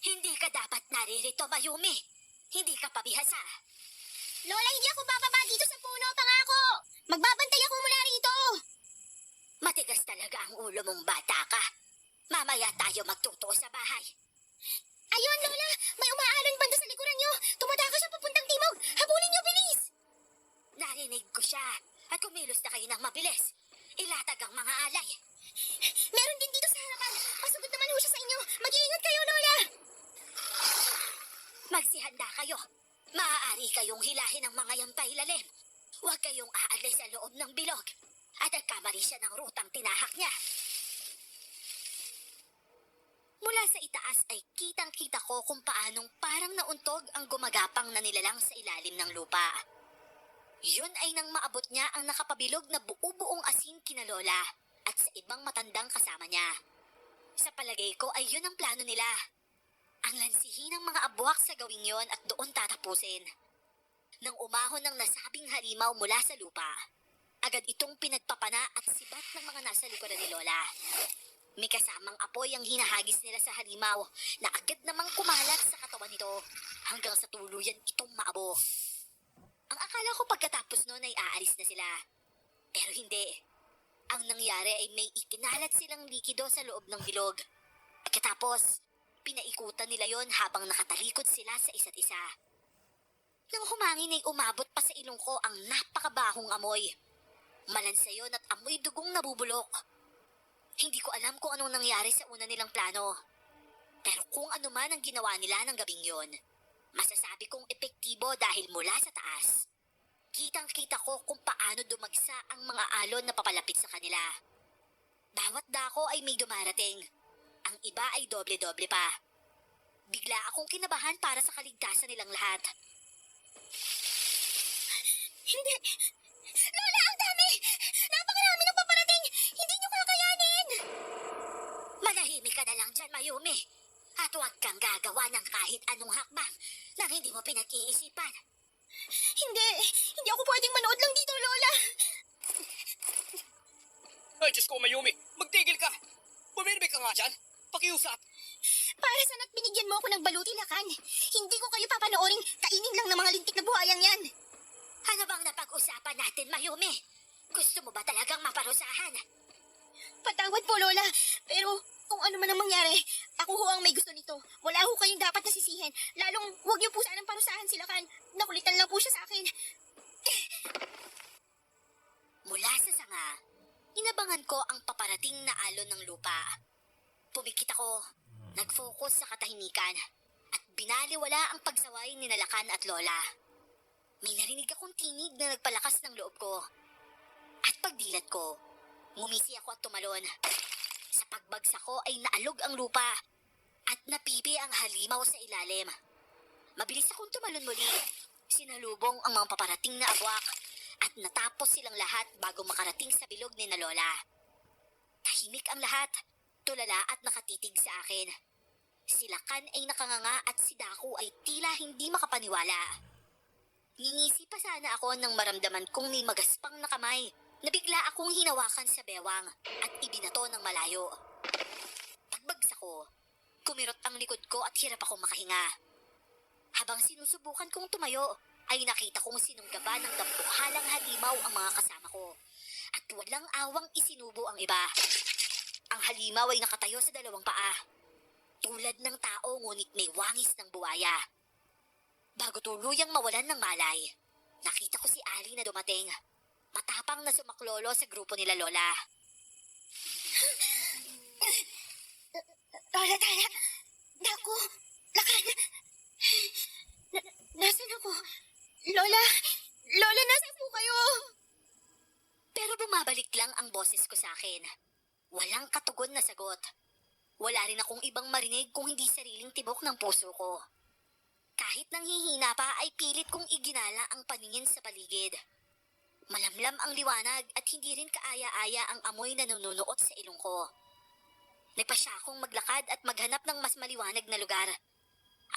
Hindi ka dapat naririto, Mayumi. Hindi ka pabihasa. Lola, hindi ako bababa dito sa puno, pangako! Magbabantay ako mula rito! Matigas talaga ang ulo mong bata ka. Mamaya tayo magtuto sa bahay. Ayun, Lola! May umaalan banda sa likuran nyo! Tumataka siya papuntang timog! Habulin nyo, bilis! Narinig ko siya at kumilos na kayo ng mabilis. Ilatag ang mga alay. Meron din dito sa harapan! Pasugod naman ho siya sa inyo! Mag-iingat kayo, Lola! Magsihanda kayo. Maaari kayong hilahin ang mga yampay lalim. Huwag kayong aalis sa loob ng bilog. At nagkamali siya ng rutang tinahak niya. Mula sa itaas ay kitang-kita ko kung paanong parang nauntog ang gumagapang na nilalang sa ilalim ng lupa. Yun ay nang maabot niya ang nakapabilog na buo-buong asin kina Lola at sa ibang matandang kasama niya. Sa palagay ko ay yun ang plano nila. Ang lansihin ng mga abwak sa gawing yon at doon tatapusin. Nang umahon ng nasabing halimaw mula sa lupa, agad itong pinagpapana at sibat ng mga nasa likuran ni Lola. May kasamang apoy ang hinahagis nila sa halimaw na agad namang kumalat sa katawan nito hanggang sa tuluyan itong maabo. Ang akala Akala ko pagkatapos noon ay aalis na sila. Pero hindi. Ang nangyari ay may ikinalat silang likido sa loob ng bilog. Pagkatapos, pinaikutan nila yon habang nakatalikod sila sa isa't isa. Nang humangin ay umabot pa sa ilong ko ang napakabahong amoy. Malansa yon at amoy dugong nabubulok. Hindi ko alam kung anong nangyari sa una nilang plano. Pero kung ano man ang ginawa nila ng gabing yon, masasabi kong epektibo dahil mula sa taas. Kitang-kita ko kung paano dumagsa ang mga alon na papalapit sa kanila. Bawat dako ay may dumarating. Ang iba ay doble-doble pa. Bigla akong kinabahan para sa kaligtasan nilang lahat. Hindi! Lola, ang dami! Napakarami ng paparating! Hindi niyo kakayanin! Manahimik ka na lang dyan, Mayumi. At huwag kang gagawa ng kahit anong hakbang nang hindi mo pinag-iisipan. Hindi! Hindi ako pwedeng manood lang dito, Lola! Ay, Diyos ko, Mayumi! Magtigil ka! Pumirmi ka nga dyan! Pakiusap! Para saan at binigyan mo ako ng balutilakan? Hindi ko kayo papanooring kainin lang ng mga lintik na buhayang yan! Ano bang napag-usapan natin, Mayumi? Gusto mo ba talagang maparusahan? Patawad po, Lola. Pero kung ano man ang mangyari, ako ho ang may gusto nito. Wala ho kayong dapat nasisihin. Lalong huwag niyo po sanang parusahan sila kan. Nakulitan lang po siya sa akin. Mula sa sanga, inabangan ko ang paparating na alon ng lupa. Pumikit ako, nag-focus sa katahimikan, at binaliwala ang pagsaway ni Nalakan at Lola. May narinig akong tinig na nagpalakas ng loob ko. At pagdilat ko, ngumisi ako at tumalon. Sa pagbagsak ko ay naalog ang lupa at napipi ang halimaw sa ilalim. Mabilis akong tumalon muli. Sinalubong ang mga paparating na abwak at natapos silang lahat bago makarating sa bilog ni na Lola. Tahimik ang lahat, tulala at nakatitig sa akin. Si Lakan ay nakanganga at si Daku ay tila hindi makapaniwala. Ngingisi pa sana ako nang maramdaman kong may magaspang na kamay na bigla akong hinawakan sa bewang at ibinato ng malayo. Pagbagsak ko, kumirot ang likod ko at hirap akong makahinga. Habang sinusubukan kong tumayo, ay nakita kong sinunggaban ng dampuhalang halimaw ang mga kasama ko at walang awang isinubo ang iba. Ang halimaw ay nakatayo sa dalawang paa, tulad ng tao ngunit may wangis ng buwaya. Bago tuluyang mawalan ng malay, nakita ko si Ali na dumating. Matapang na sumaklolo sa grupo nila Lola. Lola, Tala! Daku! Lakan! Nasaan ako? Lola! Lola, nasaan po kayo? Pero bumabalik lang ang boses ko sa akin. Walang katugon na sagot. Wala rin akong ibang marinig kung hindi sariling tibok ng puso ko. Kahit nanghihina pa ay pilit kong iginala ang paningin sa paligid. Malamlam ang liwanag at hindi rin kaaya-aya ang amoy na nanunuot sa ilong ko. Nagpasya akong maglakad at maghanap ng mas maliwanag na lugar.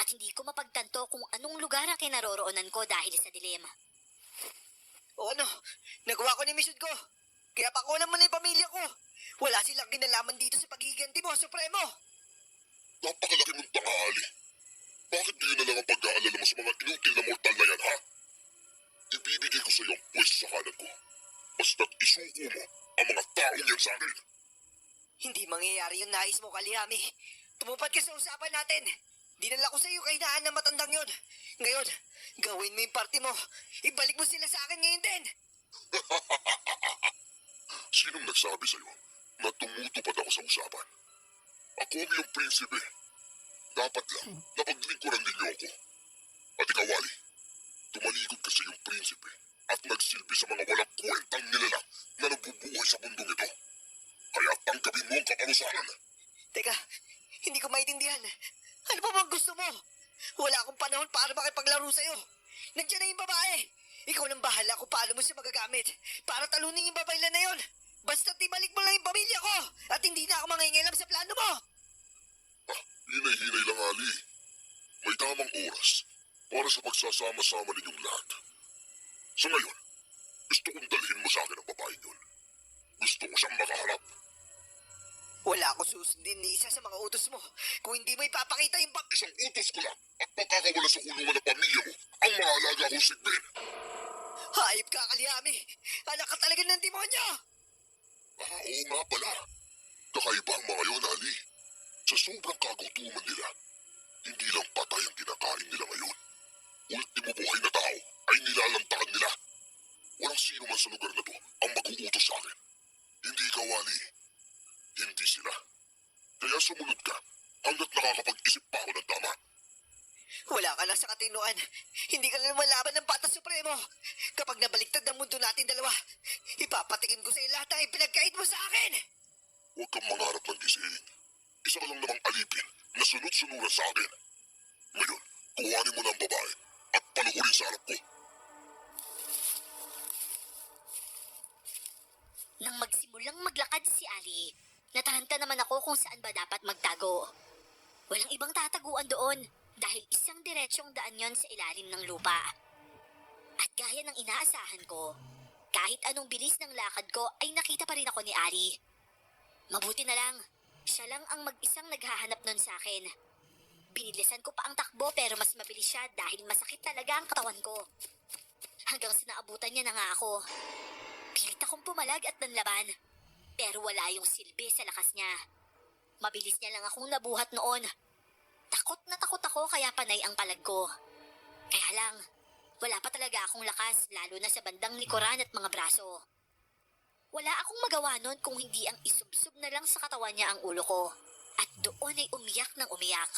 At hindi ko mapagtanto kung anong lugar ang kinaroroonan ko dahil sa dilim. O ano, nagawa ko ni misyon ko. Kaya pakunan mo na yung pamilya ko. Wala silang kinalaman dito sa paghiganti mo, Supremo. Napakalaki mong tanghali. Bakit di na lang ang pag-aalala mo sa mga inutil na mortal na yan, ha? Ibibigay ko sa iyo ang pwesto sa kanan ko. Basta't isuko mo ang mga taong yan sa akin. Hindi mangyayari yung nais mo, Kalihami. Tumupad ka sa usapan natin. Dinala ko sa iyo kahinaan ng matandang yon. Ngayon, gawin mo yung party mo. Ibalik mo sila sa akin ngayon din. Sinong nagsabi sa iyo na tumutupad ako sa usapan? Ako ang iyong prinsipe. Dapat lang na paglingkuran ninyo ako. At ikaw, Wally, tumalikod ka sa iyong prinsipe at nagsilbi sa mga walang kwentang nilalang na nabubuhay sa mundong ito. Kaya tangkapin mo ang kaparusahan. Teka, hindi ko maintindihan. Ano pa bang gusto mo? Wala akong panahon para makipaglaro sa'yo. Nandiyan na yung babae. Ikaw nang bahala kung paano mo siya magagamit para talunin yung babaylan na yon. Basta't ibalik mo lang yung pamilya ko at hindi na ako mangingialam sa plano mo. Hinay-hinay lang, Ali. May tamang oras para sa pagsasama-sama ninyong lahat. Sa ngayon, gusto kong dalhin mo sa akin ang babaeng yun. Gusto ko siyang makaharap. Wala akong susundin ni isa sa mga utos mo kung hindi mo ipapakita yung Isang utos ko lang at makakawala sa kulungan ng pamilya mo ang maalaga kong sigbin. Kakalihami! Anak ka talaga ng demonyo! Oo nga pala. Kakaiba ang mga yun, Ali. Sa sobrang kagutuman nila, hindi lang patay ang kinakain nila ngayon. Ultimo buhay na tao ay nilalantakan nila. Walang sino man sa lugar na to ang mag-uutos sa akin. Hindi ikaw, Ali. Hindi sila. Kaya sumunod ka hanggat nakakapag-isip pa ako ng tama. Wala ka na sa katinuan. Hindi ka na lumalaban ng Batas Supremo. Kapag nabaliktad ang mundo natin dalawa, ipapatikim ko sa iyo lahat ng ipinagkait mo sa akin. Huwag kang mangarap ng gising. Isa ka lang namang alipin na sunod-sunuran sa akin. Ngayon, kuhanin mo na ang babae at palukurin sa harap ko. Nang magsimulang maglakad si Ali, nataranta naman ako kung saan ba dapat magtago. Walang ibang tataguan doon dahil isang diretsyong daan yon sa ilalim ng lupa. At gaya ng inaasahan ko, kahit anong bilis ng lakad ko ay nakita pa rin ako ni Ali. Mabuti na lang, siya lang ang mag-isang naghahanap nun sa akin. Binilisan ko pa ang takbo pero mas mabilis siya dahil masakit talaga ang katawan ko. Hanggang sa naabutan niya na nga ako. Pilit akong pumalag at nanlaban. Pero wala yung silbi sa lakas niya. Mabilis niya lang akong nabuhat noon. Takot na takot ako kaya panay ang palag ko. Kaya lang, wala pa talaga akong lakas lalo na sa bandang likuran at mga braso. Wala akong magawa nun kung hindi ang isubsob na lang sa katawan niya ang ulo ko. At doon ay umiyak ng umiyak.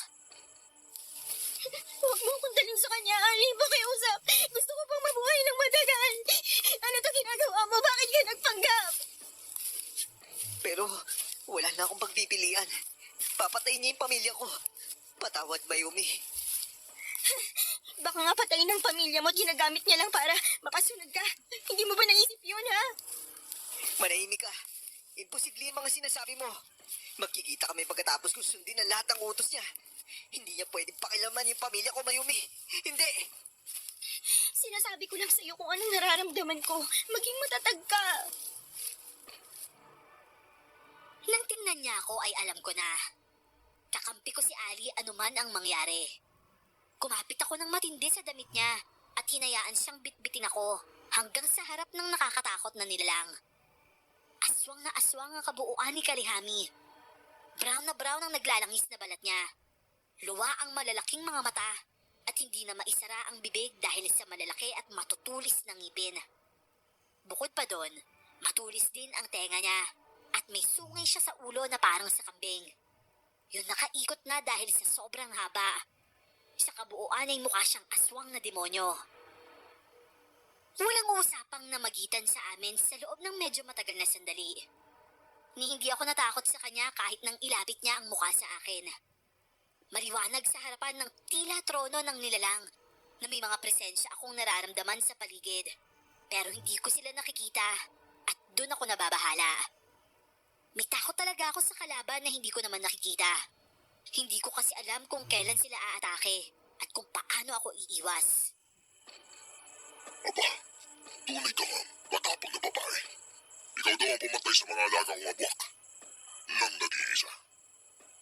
Huwag mo akong dalhin sa kanya, Ali. Pakiusap. Gusto ko pang mabuhay ng matagal. Ano to ginagawa mo? Bakit ka nagpanggap? Pero wala na akong pagpipilian. Papatayin niya yung pamilya ko. Patawad, Mayumi. Baka nga patayin ng pamilya mo at ginagamit niya lang para makasunod ka. Hindi mo ba naisip yun, ha? Manahimik ka. Imposible yung mga sinasabi mo. Magkikita kami pagkatapos kung sundin ang lahat ng utos niya. Hindi niya pwedeng pakilaman yung pamilya ko, Mayumi. Hindi! Sinasabi ko lang sa'yo kung anong nararamdaman ko. Maging matatag ka. Nang tingnan niya ako ay alam ko na. Kakampi ko si Ali anuman ang mangyari. Kumapit ako ng matindi sa damit niya at hinayaan siyang bitbitin ako hanggang sa harap ng nakakatakot na nilalang. Aswang na aswang ang kabuuan ni Kalihami. Brown na brown ang naglalangis na balat niya. Luwa ang malalaking mga mata at hindi na maisara ang bibig dahil sa malalaki at matutulis na ngipin. Bukod pa doon, matulis din ang tenga niya at may sungay siya sa ulo na parang sa kambing. Yun nakaikot na dahil sa sobrang haba. Sa kabuuan ay mukha siyang aswang na demonyo. Walang usapang namagitan sa amin sa loob ng medyo matagal na sandali. Ni hindi ako natakot sa kanya kahit nang ilapit niya ang mukha sa akin. Maliwanag sa harapan ng tila trono ng nilalang na may mga presensya akong nararamdaman sa paligid. Pero hindi ko sila nakikita at doon ako nababahala. May takot talaga ako sa kalaban na hindi ko naman nakikita. Hindi ko kasi alam kung kailan sila aatake at kung paano ako iiwas. Aba, tunay ka nga, matapang na babae. Ikaw daw ang pumatay sa mga alaga kong abwak. Nang nag-iisa.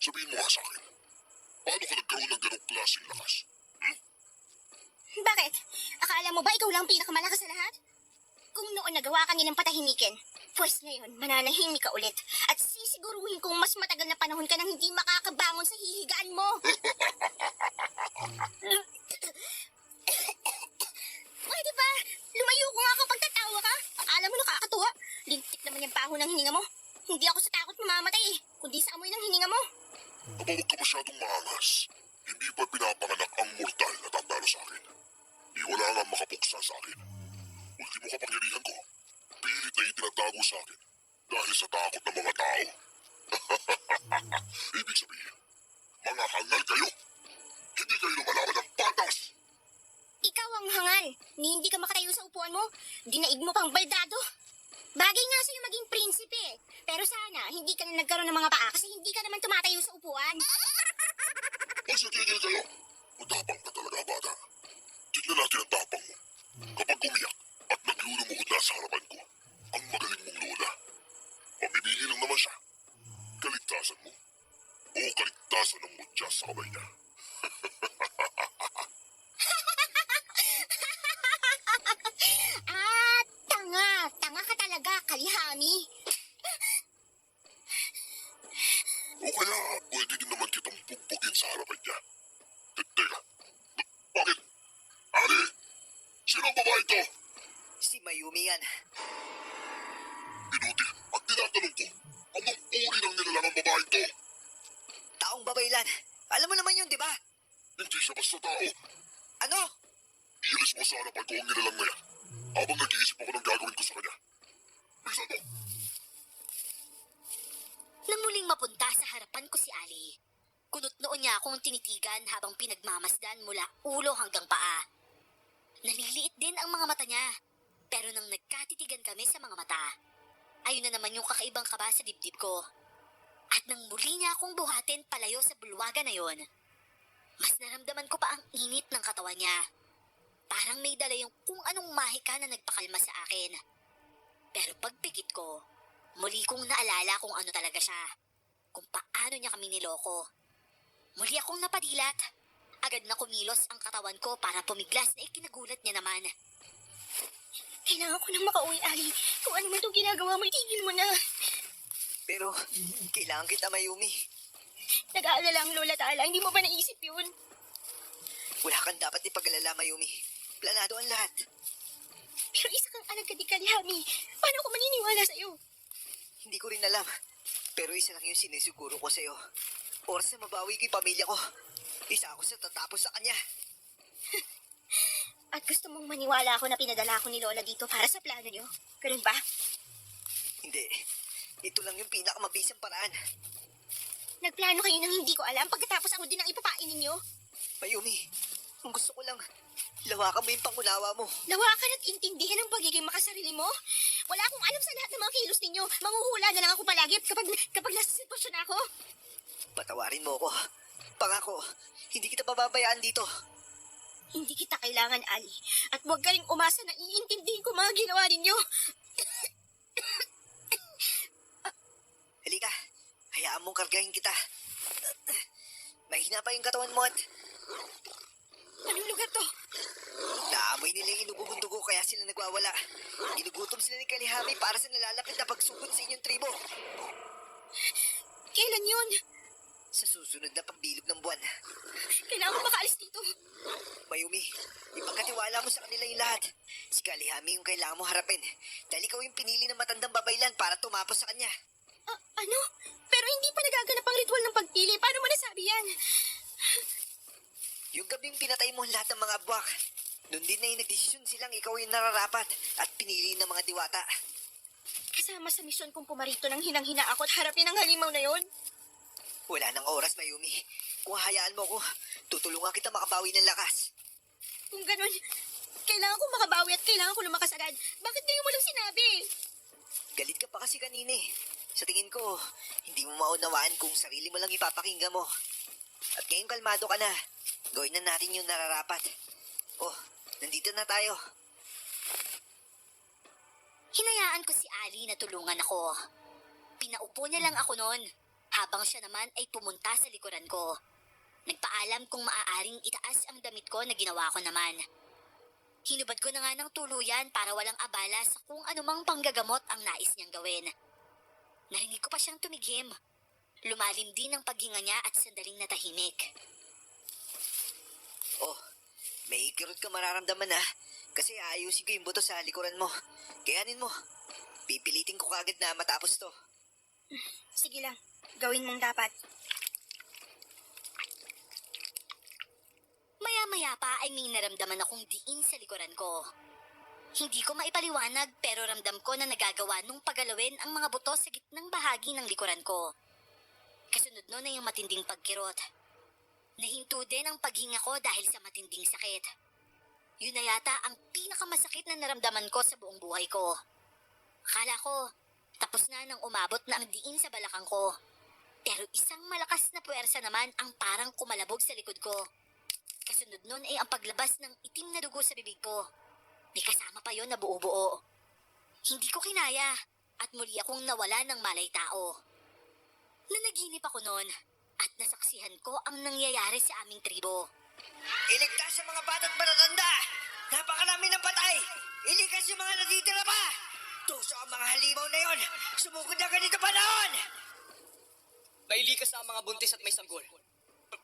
Sabihin mo nga sa akin, paano ka nagkaroon ng ganong klaseng lakas? Bakit? Akala mo ba ikaw lang ang pinakamalakas sa lahat? Kung noon nagawa ka nilang patahimikin, pues ngayon mananahimik ka ulit at sisiguruhin kong mas matagal na panahon ka nang hindi makakabangon sa hihigaan mo. Pwede ba? Lumayo ko nga kapag tatawa ka. Akala mo nakakatuwa. Lintik naman yung baho ng hininga mo. Hindi ako sa takot mamamatay kundi sa amoy ng hininga mo. Aba, huwag ka masyadong maangas. Hindi pa pinapanganak ang mortal na tatalo sa akin. Di wala nga makapuksa sa akin. Ultimo kapangyarihan ko, pilit na itinatago sa akin dahil sa takot ng mga tao. Ibig sabihin, mga hangal kayo. Hindi kayo lumalaban ng patas. Ikaw ang hangal. Ni hindi ka makatayo sa upuan mo. Dinaig mo pang baldado. Bagay nga sa'yo maging prinsipe. Pero sana, hindi ka na nagkaroon ng mga paa kasi hindi ka naman tumatayo sa upuan. Magsitigil kayo. Matapang ka talaga, bata. Tignan natin ang tapang mo. Kapag umiyak at naglulumuhod na sa harapan ko, ang magaling mong lola. Mamimili lang naman siya. Kaligtasan mo o kaligtasan ng mutya sa kamay niya. Ah, babae to? Si Mayumi yan. Binuti, at tinatanong ko, anong uri ng nilalang ang babae to? Taong babaylan. Alam mo naman yun, di ba? Hindi siya basta tao. Ano? Iyalis mo sa harapan ko ang nilalang na yan. Habang nag-iisip ako ng gagawin ko sa kanya. Bilisan mo! Nang muling mapunta sa harapan ko si Ali, kunot noon niya akong tinitigan habang pinagmamasdan mula ulo hanggang paa. Naliliit din ang mga mata niya, pero nang nagkatitigan kami sa mga mata, ayun na naman yung kakaibang kaba sa dibdib ko. At nang muli niya akong buhatin palayo sa bulwagan na yon, mas naramdaman ko pa ang init ng katawan niya. Parang may dala yung kung anong mahika na nagpakalma sa akin. Pero pagpikit ko, muli kong naalala kung ano talaga siya. Kung paano niya kami niloko. Muli akong napadilat. Agad na kumilos ang katawan ko para pumiglas na ikinagulat niya naman. Kailangan ko nang makauwi, Ali. Kung ano man itong ginagawa mo, itigil mo na. Pero, kailangan kita, Mayumi. Nag-aalala ang Lola Tala. Hindi mo ba naisip yun? Wala kang dapat ipag-alala, Mayumi. Planado ang lahat. Pero isa kang anak ka di Kalihami. Paano ako maniniwala sa'yo? Hindi ko rin alam. Pero isa lang yung sinisiguro ko sa'yo. Oras na mabawi ko yung pamilya ko. Isa ako sa tatapos sa kanya. At gusto mong maniwala ako na pinadala ako ni Lola dito para sa plano niyo? Ganun ba? Hindi. Ito lang yung pinakamabisang paraan. Nagplano kayo nang hindi ko alam pagkatapos ako din ang ipapain ninyo? Mayumi, kung gusto ko lang, lawakan mo yung pangunawa mo. Lawakan at intindihan ang pagiging makasarili mo? Wala akong alam sa lahat ng mga kilos ninyo. Manguhula na lang ako palagi kapag nasa sitwasyon ako. Patawarin mo ako. Pangako, hindi kita pababayaan dito. Hindi kita kailangan, Ali. At huwag ka rin umasa na iintindihin ko mga ginawa ninyo. Halika, hayaan mong kargahin kita. Mahina pa yung katawan mo at Anong lugar to? naamoy nila yung inubong dugo kaya sila nagwawala. Ginugutom sila ni Kalihami para sa nalalapit na pagsugod sa inyong tribo. Kailan yun? Sa susunod na pagbilog ng buwan. Kailangan ko makaalis dito. Mayumi, ipagkatiwala mo sa kanila yung lahat. Si Kalihami yung kailangan mo harapin. Dahil ikaw yung pinili ng matandang babaylan para tumapos sa kanya. Ano? Pero hindi pa nagaganap ang ritual ng pagpili. Paano mo nasabi yan? Yung gabing pinatay mo ang lahat ng mga abwak. Noon din na yung nagdesisyon silang ikaw yung nararapat at pinili ng mga diwata. Kasama sa misyon kong pumarito ng hinang-hina ako at harapin ang halimaw na yon. Wala nang oras, Mayumi. Kung hayaan mo ko, tutulungan kita makabawi ng lakas. Kung ganun, kailangan ko makabawi at kailangan ko lumakas agad. Bakit ngayon mo lang sinabi? Galit ka pa kasi kanina eh. Sa tingin ko, hindi mo maunawaan kung sarili mo lang ipapakinggan mo. At ngayon kalmado ka na. Gawin na natin yung nararapat. Oh, nandito na tayo. Hinayaan ko si Ali na tulungan ako. Pinaupo niya lang ako noon, habang siya naman ay pumunta sa likuran ko. Nagpaalam kung maaaring itaas ang damit ko na ginawa ko naman. Hinubad ko na nga ng tuluyan para walang abala sa kung anumang panggagamot ang nais niyang gawin. Narinig ko pa siyang tumighim. Lumalim din ang paghinga niya at sandaling natahimik. Oh, may kirot ka mararamdaman ha. Kasi aayusin ko yung buto sa likuran mo. Kayanin mo. Pipilitin ko kagad na matapos to. Sige lang, gawin mong dapat. Maya-maya pa ay may naramdaman akong diin sa likuran ko. Hindi ko maipaliwanag pero ramdam ko na nagagawa nung pagalawin ang mga buto sa gitnang bahagi ng likuran ko. Kasunod nun ay yung matinding pagkirot. Nahinto din ang paghinga ko dahil sa matinding sakit. Yun na yata ang pinakamasakit na naramdaman ko sa buong buhay ko. Akala ko, tapos na nang umabot na ang diin sa balakang ko. Pero isang malakas na puwersa naman ang parang kumalabog sa likod ko. Kasunod nun ay ang paglabas ng itim na dugo sa bibig ko. May kasama pa yon na buo-buo. Hindi ko kinaya at muli akong nawala ng malay tao. Nanaginip ako noon at nasaksihan ko ang nangyayari sa aming tribo. Iligtas sa mga bata't matatanda! Napakarami ng patay! Ilikas yung mga natitira pa! Tuso ang mga halimaw na yon! Sumugod na ganito panahon! Nailikas na ang mga buntis at may sanggol.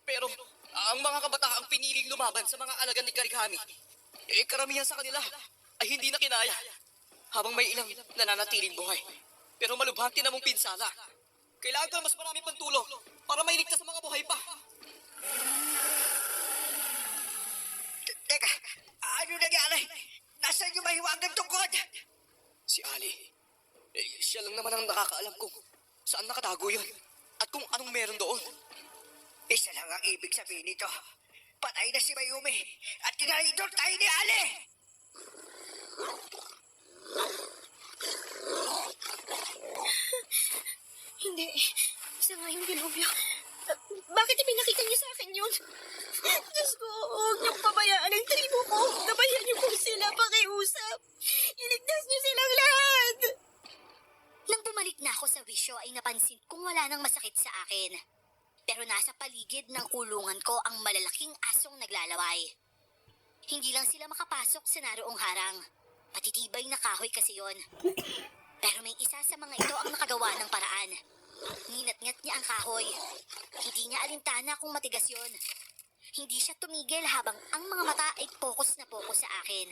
Pero ang mga kabataang piniling lumaban sa mga alagan ni Kalihami, karamihan sa kanila, ay hindi na kinaya. Habang may ilang nananatiling buhay. Pero malubhang tinamong pinsala. Kailangan ko ng mas marami pang tulong para mailigtas sa mga buhay pa. Teka, ano nangyari? Nasaan yung mahiwagang tungkod? Si Ali, siya lang naman ang nakakaalam kung saan nakatago yun at kung anong meron doon. Isa lang ang ibig sabihin nito. Patay na si Mayumi at tinaridor tayo ni Ali! Hindi. Isa nga yung dilubyo. Bakit ipinakita niyo sa akin yun? Diyos ko, huwag niyong pabayaan ang tribo ko. Gabayan niyo po sila pakiusap. Iligtas niyo silang lahat. Nang bumalik na ako sa wisyo ay napansin kong wala nang masakit sa akin. Pero nasa paligid ng kulungan ko ang malalaking asong naglalaway. Hindi lang sila makapasok sa naroong harang. Patitibay na kahoy kasi yon. Pero may isa sa mga ito ang nakagawa ng paraan. Ninat-ngat niya ang kahoy. Hindi niya alintana kung matigas yon. Hindi siya tumigil habang ang mga mata ay focus na focus sa akin.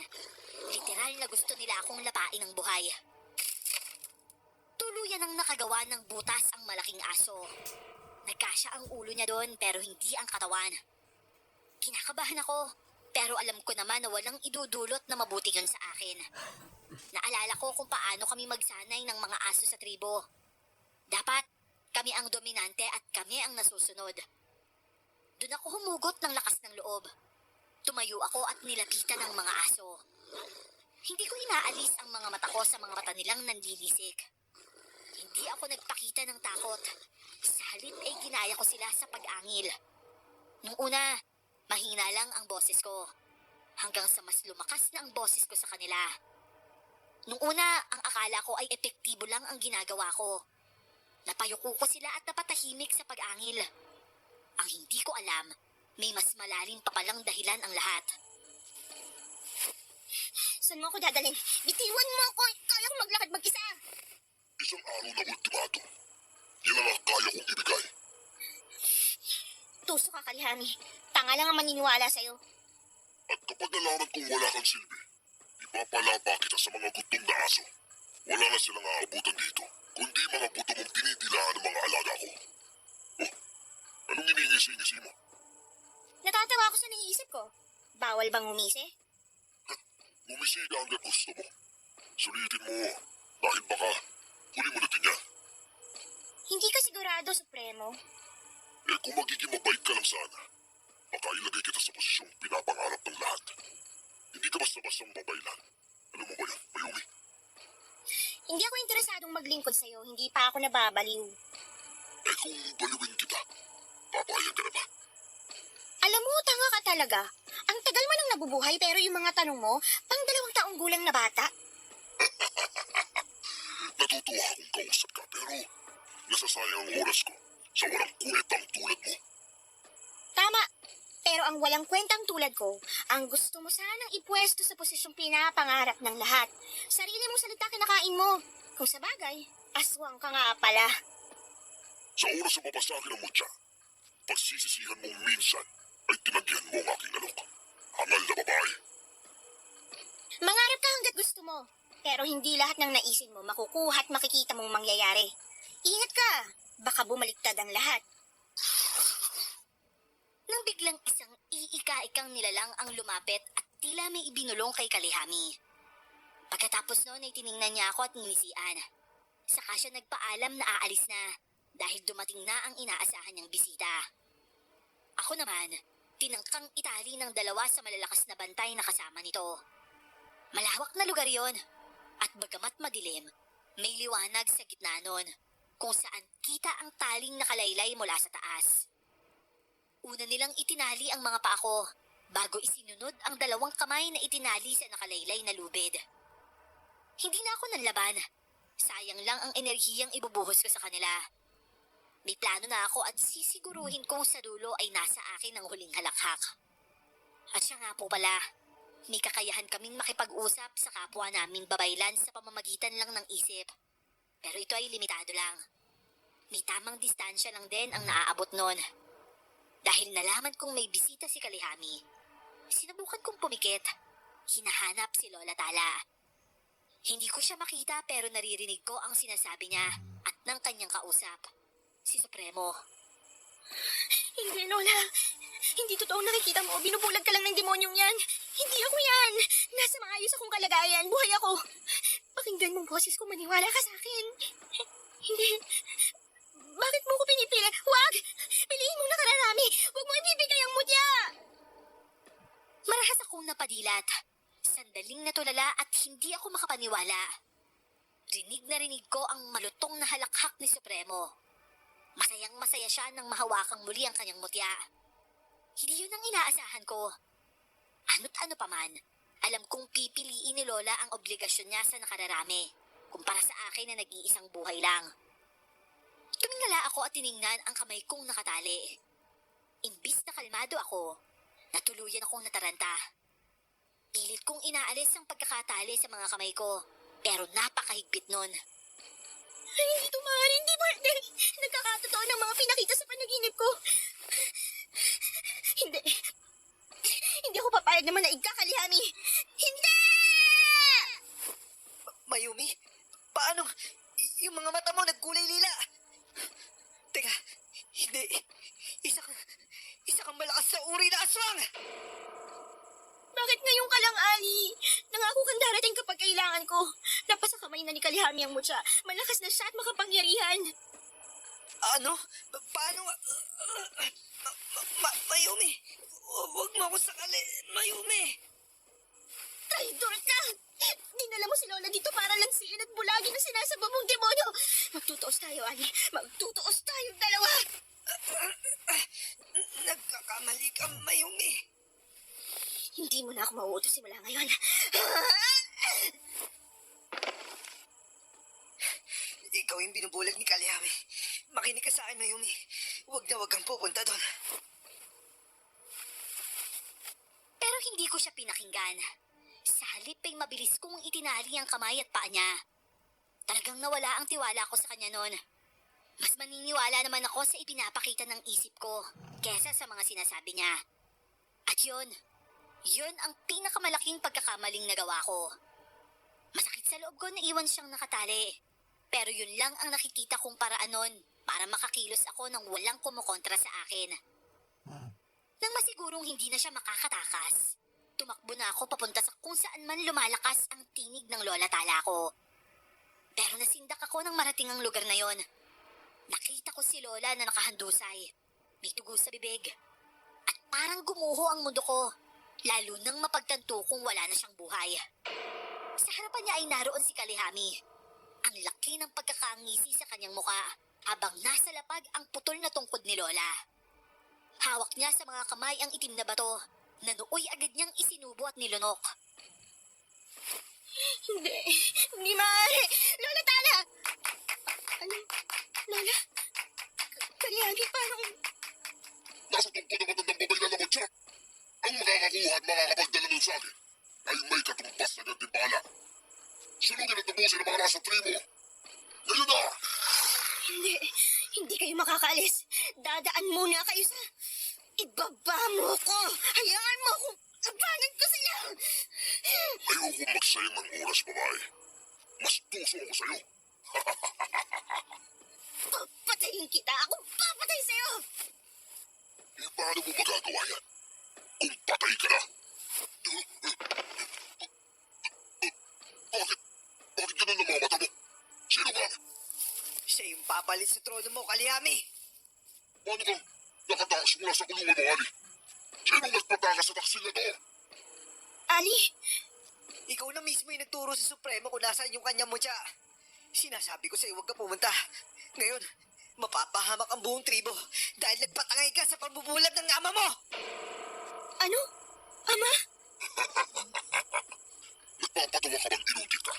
Literal na gusto nila akong lapain ng buhay. Tuluyan ang nakagawa ng butas ang malaking aso. Nagkasya ang ulo niya doon pero hindi ang katawan. Kinakabahan ako pero alam ko naman na walang idudulot na mabuti yun sa akin. Naalala ko kung paano kami magsanay ng mga aso sa tribo. Dapat kami ang dominante at kami ang nasusunod. Doon ako humugot ng lakas ng loob. Tumayo ako at nilapitan ng mga aso. Hindi ko inaalis ang mga mata ko sa mga mata nilang nanlilisik. Hindi ako nagpakita ng takot. Sa halip ay ginaya ko sila sa pag-angil. Nung una, mahina lang ang boses ko. Hanggang sa mas lumakas na ang boses ko sa kanila. Nung una, ang akala ko ay epektibo lang ang ginagawa ko. Napayuko ko sila at napatahimik sa pag-angil. Ang hindi ko alam, may mas malalim pa palang dahilan ang lahat. Saan mo ako dadalhin? Bitiwan mo ako. Kaya kong maglakad mag-isa. Isang araw na ultimatum. Yan ang kaya kong ibigay. Tuso ka, Kalihami. Tanga lang ang maniniwala sa'yo. At kapag nalaman kong wala kang silbi, ipapalapa kita sa mga gutom na aso. Wala na silang aabutan dito, kundi mga buto mong tinidilaan ng mga alaga ko. Oh, anong iningisi-ingisi mo? Natatawa ako sa naiisip ko. Bawal bang umisi? Umisi ka hanggat gusto mo. Sulitin mo, dahil baka huli mo na din yan. Hindi ka sigurado, Supremo. Eh kung magiging mabait ka lang sana, baka ilagay kita sa posisyong pinapangarap ng lahat. Hindi ka basta-bastang babaylan. Ano mo ba yan, Mayumi? Hindi ako interesadong maglingkod sa'yo. Hindi pa ako nababaliw. Eh kung baliwin kita, papayag ka na ba? Alam mo, tanga ka talaga. Ang tagal mo nang nabubuhay pero yung mga tanong mo, pang 2 taong gulang na bata. Natutuwa akong kausap ka pero nasasayang ang oras ko sa walang kwentang tulad mo. Tama. Pero ang walang kwentang tulad ko, ang gusto mo sanang ipwesto sa posisyong pinapangarap ng lahat. Sarili mong salita kinakain mo. Kung sa bagay, aswang ka nga pala. Sa oras na mapasakin ang mutya, pagsisisihan mong minsan ay tinagyan mo ang aking alok. Hangal na babae. Mangarap ka hanggat gusto mo. Pero hindi lahat ng naisin mo makukuha at makikita mong mangyayari. Ingat ka. Baka bumaliktad ang lahat. Nang biglang isang iika-ikang nilalang ang lumapit at tila may ibinulong kay Kalihami. Pagkatapos noon ay tiningnan niya ako at ngumisian. Saka siya nagpaalam na aalis na dahil dumating na ang inaasahan niyang bisita. Ako naman, tinangkang itali ng 2 sa malalakas na bantay na kasama nito. Malawak na lugar yon at bagamat madilim, may liwanag sa gitna nun kung saan kita ang taling nakalaylay mula sa taas. Una nilang itinali ang mga paa ko bago isinunod ang 2 kamay na itinali sa nakalaylay na lubid. Hindi na ako nanlaban. Sayang lang ang enerhiyang ibubuhos ko sa kanila. May plano na ako at sisiguruhin kong sa dulo ay nasa akin ang huling halakhak. At siya nga po pala, may kakayahan kaming makipag-usap sa kapwa namin babaylan sa pamamagitan lang ng isip. Pero ito ay limitado lang. May tamang distansya lang din ang naaabot nun. Dahil nalaman kong may bisita si Kalihami, sinubukan kong pumikit. Hinahanap si Lola Tala. Hindi ko siya makita pero naririnig ko ang sinasabi niya at ng kanyang kausap, si Supremo. Hindi, Lola. Hindi totoo nakikita mo. Binubulag ka lang ng demonyong yan. Hindi ako yan. Nasa maayos akong kalagayan. Buhay ako. Pakinggan mo ang boses ko. Maniwala ka sa akin. Hindi. Bakit mo ko pinipili? Huwag! Piliin mong nakararami. Huwag mo ibibigay ang mutya. Marahas akong napadilat. Sandaling natulala at hindi ako makapaniwala. Rinig na rinig ko ang malutong na halakhak ni Supremo. Masayang masaya siya nang mahawakang muli ang kanyang mutya. Hindi yun ang inaasahan ko. Ano't ano pa man, alam kong pipiliin ni Lola ang obligasyon niya sa nakararami, kumpara sa akin na nag-iisang buhay lang. Tumingala ako at tiningnan ang kamay kong nakatali. Imbis na kalmado ako, natuluyan akong nataranta. Pilit kong inaalis ang pagkakatali sa mga kamay ko, pero napakahigpit nun. Ay, hindi ito maaari. Hindi pwede. Nagkakatotoo ng mga pinakita sa panaginip ko. Hindi. Hindi ako papayag naman na igkakalihami. Hindi! Mayumi, paano? Yung mga mata mo nagkulay lila. Teka, hindi. Isa kang malakas sa uri na aswang. Bakit ngayon ka lang, Ali? Nangako kang darating kapag kailangan ko. Napasa kamay na ni Kalihami ang mutya. Malakas na siya at makapangyarihan. Ano? Paano? Mayumi, huwag mo ako sakali. Mayumi. Traidor ka! Dinala mo si Lola dito para lansiin at bulagin ang sinasaba mong demonyo. Magtutuos tayo, Ali. Magtutuos tayong dalawa. Nagkakamali ka, Mayumi. Hindi mo na ako mauutos simula ngayon. Ikaw yung binubulag ni Kalihami. Makinig ka sa akin, Mayumi. Huwag kang pupunta doon. Pero hindi ko siya pinakinggan. Sa halip ay mabilis kong itinali ang kamay at paa niya. Talagang nawala ang tiwala ko sa kanya noon. Mas maniniwala naman ako sa ipinapakita ng isip ko kesa sa mga sinasabi niya. At yun ang pinakamalaking pagkakamaling nagawa ko. Masakit sa loob ko na iwan siyang nakatali. Pero yun lang ang nakikita kong paraan nun para makakilos ako ng walang kumukontra sa akin. Nang masigurong hindi na siya makakatakas, tumakbo na ako papunta sa kung saan man lumalakas ang tinig ng Lola Tala ko. Pero nasindak ako nang marating ang lugar na yon. Nakita ko si Lola na nakahandusay. May tugo sa bibig. At parang gumuho ang mundo ko. Lalo nang mapagtanto kung wala na siyang buhay. Sa harapan niya ay naroon si Kalihami. Ang laki ng pagkakangisi sa kanyang muka habang nasa lapag ang putol na tungkod ni Lola. Hawak niya sa mga kamay ang itim na bato na nooy agad niyang isinubo at nilunok. Hindi maaari. Lola Tala! Ano? Lola? Kalihami, parang... Nasa tungkod ng matandang babae na naman siya. Ang makakakuha at makakapagdala nun sa akin ay may katumbas na gantimpala. Sunugin at tubusin ang mga nasa trimo. Ngayon na! Hindi kayo makakaalis. Dadaan muna kayo sa... Ibaba mo ko! Hayaan mo akong labanan ko sila! Ayokong magsayang ng oras, babae. Mas tuso ako sa'yo. Papatayin kita! Ako papatay sa'yo! Eh, paano mo magagawa yan? Kung patay ka na? Bakit ganun ang mga mata mo? Sino ka? Siya yung papalit sa trono mo, Kalihami. Paano kang nakatakas mula sa kulungan mo, Ali? Sino mas patakas sa taksil na to? Ali? Ikaw na mismo yung nagturo sa Supremo kung nasaan yung kanya mo siya. Sinasabi ko sa'yo, huwag ka pumunta. Ngayon, mapapahamak ang buong tribo dahil nagpatangay ka sa pagbubulag ng ama mo. Ano? Ama? Nagpapatawa ka bang inutil ka?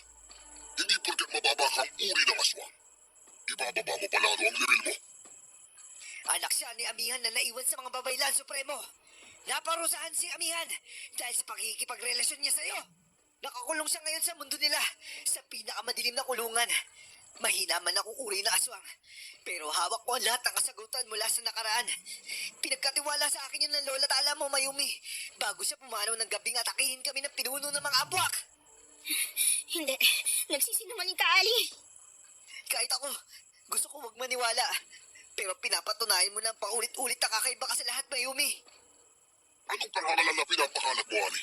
Hindi porket mababa ka ang uri ng aswang. Ibababa mo palalo ang level mo. Anak siya ni Amihan na naiwan sa mga babaylan, Supremo. Naparusahan si Amihan dahil sa pakikipagrelasyon niya sa'yo. Nakakulong siya ngayon sa mundo nila sa pinakamadilim na kulungan. Mahina man akong uri na aswang. Pero hawak ko ang lahat ng kasagutan mula sa nakaraan. Pinagkatiwala sa akin yun ng lola tala mo, Mayumi. Bago siya pumanaw ng gabing atakihin kami ng pinuno ng mga abwak. Hindi. Nagsisinungaling ka, Ali. Kahit ako, gusto ko wag maniwala. Pero pinapatunayan mo ng paulit-ulit na kakaiba ka sa lahat, Mayumi. Anong karangalan na pinapakalat mo, Ali?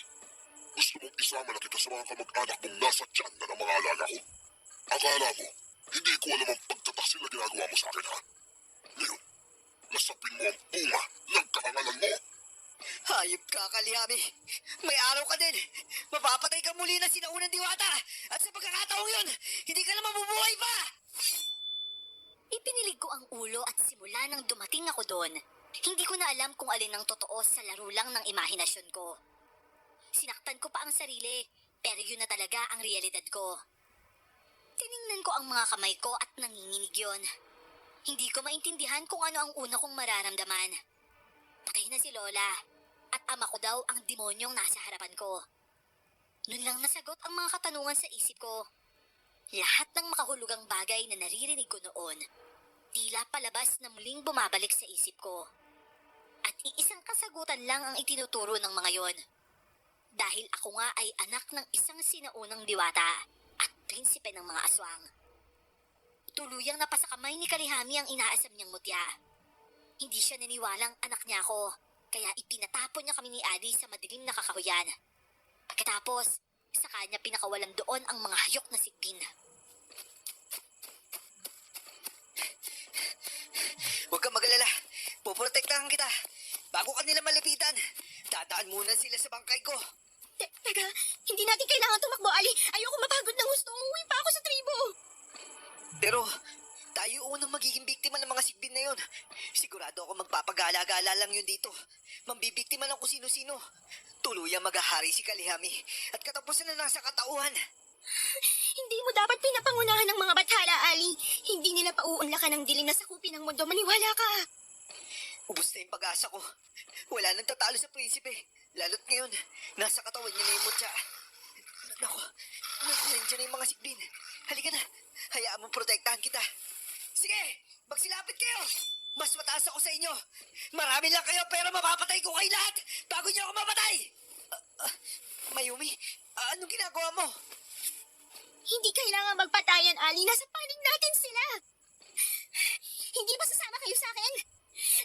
Gusto mong isama na kita sa mga kamag-anak mong nasa tiyan na ng mga alaga ko? Akala mo, hindi ko alam ang pagtataksil na ginagawa mo sa akin, ha? Ngayon, nasapin mo ang bunga ng karangalan mo. Hayop ka, Kalihami. May araw ka din. Mapapatay ka muli na sinaunang diwata. At sa pagkakataong yun, hindi ka na mabubuhay pa! Ipinilig ko ang ulo at simula nang dumating ako doon, hindi ko na alam kung alin ang totoo sa laro lang ng imahinasyon ko. Sinaktan ko pa ang sarili, pero yun na talaga ang realidad ko. Tiningnan ko ang mga kamay ko at nanginginig yun. Hindi ko maintindihan kung ano ang una kong mararamdaman. Patay na si Lola, at ama ko daw ang demonyong nasa harapan ko. Noon lang nasagot ang mga katanungan sa isip ko. Lahat ng makahulugang bagay na naririnig ko noon, tila palabas na muling bumabalik sa isip ko. At iisang kasagutan lang ang itinuturo ng mga yon. Dahil ako nga ay anak ng isang sinaunang diwata at prinsipe ng mga aswang. Tuluyang napasakamay ni Kalihami ang inaasam niyang mutya. Hindi siya naniwalang anak niya ako, kaya ipinatapon niya kami ni Adi sa madilim na kakahuyan. Pagkatapos, sa kanya pinakawalan doon ang mga hayok na sigbin. Huwag kang magalala. Puprotektahan kita. Bago ka nila malapitan, dadaan muna sila sa bangkay ko. Teka, hindi natin kailangan tumakbo, Ali. Ayoko mapagod ng gusto. Umuwi pa ako sa tribo. Pero, tayo unang magiging biktima ng mga sigbin na yun. Sigurado ako magpapagala-gala lang yun dito. Mambibiktima lang kung sino-sino. Tuluyang maghahari si Kalihami at katapusan na nasa katauhan. Hindi mo dapat pinapangunahan ng mga bathala, Ali. Hindi nila pauunlakan ng dilim na sakupin ng mundo. Maniwala ka. Ubus na yung pag-asa ko. Wala nang tatalo sa prinsipe. Lalo't ngayon, nasa katawan niya na yung mutya. Naku, nandiyan na yung mga sigbin. Halika na, hayaan mong protektahan kita. Sige, magsilapit kayo. Mas mataas ako sa inyo. Marami lang kayo pero mapapatay ko kayo lahat bago niyo ako mapatay. Mayumi, anong ginagawa mo? Hindi kailangan magpatayan, Ali. Nasa panig natin sila. Hindi ba sasama kayo sa akin?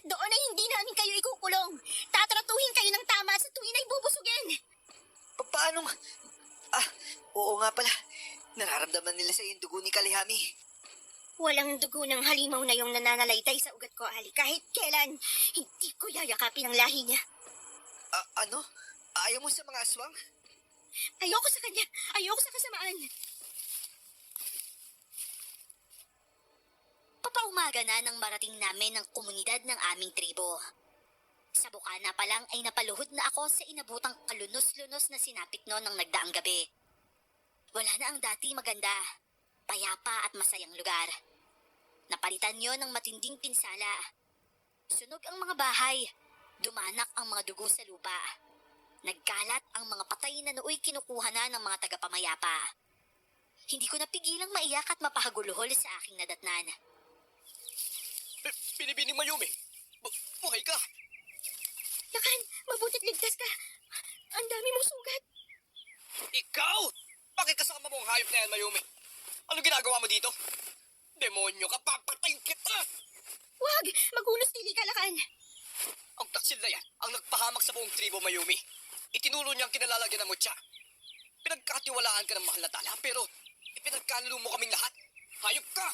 Doon ay hindi namin kayo ikukulong. Tatratuhin kayo ng tama sa tuwin ay bubusugin. Paano? Oo nga pala. Nararamdaman nila sa yung dugo ni Kalihami. Walang dugo ng halimaw na yung nananalaytay sa ugat ko, Ali. Kahit kailan, hindi ko yayakapin ang lahi niya. Ano? Ayaw mo sa mga aswang? Ayoko sa kanya. Ayoko sa kasamaan. Papaumaga na nang marating namin ang komunidad ng aming tribo. Sa bukana pa lang ay napaluhod na ako sa inabutang kalunos-lunos na sinapit noon ng nagdaang gabi. Wala na ang dati maganda, payapa at masayang lugar. Napalitan yon ng matinding pinsala. Sunog ang mga bahay, dumanak ang mga dugo sa lupa. Nagkalat ang mga patay na nooy kinukuha na ng mga tagapamayapa. Hindi ko napigilang maiyak at mapahaguluhol sa aking nadatnan. Binibining Mayumi, buhay ka! Lakan, mabutit ligtas ka. Ang dami mong sugat. Ikaw! Bakit kasama mo ang hayop na yan, Mayumi? Ano ginagawa mo dito? Demonyo ka, papatayin kita! Wag! Magunos dili ka, Lakan. Ang taksil na yan, ang nagpahamak sa buong tribo, Mayumi. Itinulo niya ang kinalalagyan ng mutya. Pinagkatiwalaan ka ng mahal na tala, pero ipinagkanulo mo kaming lahat. Hayop ka!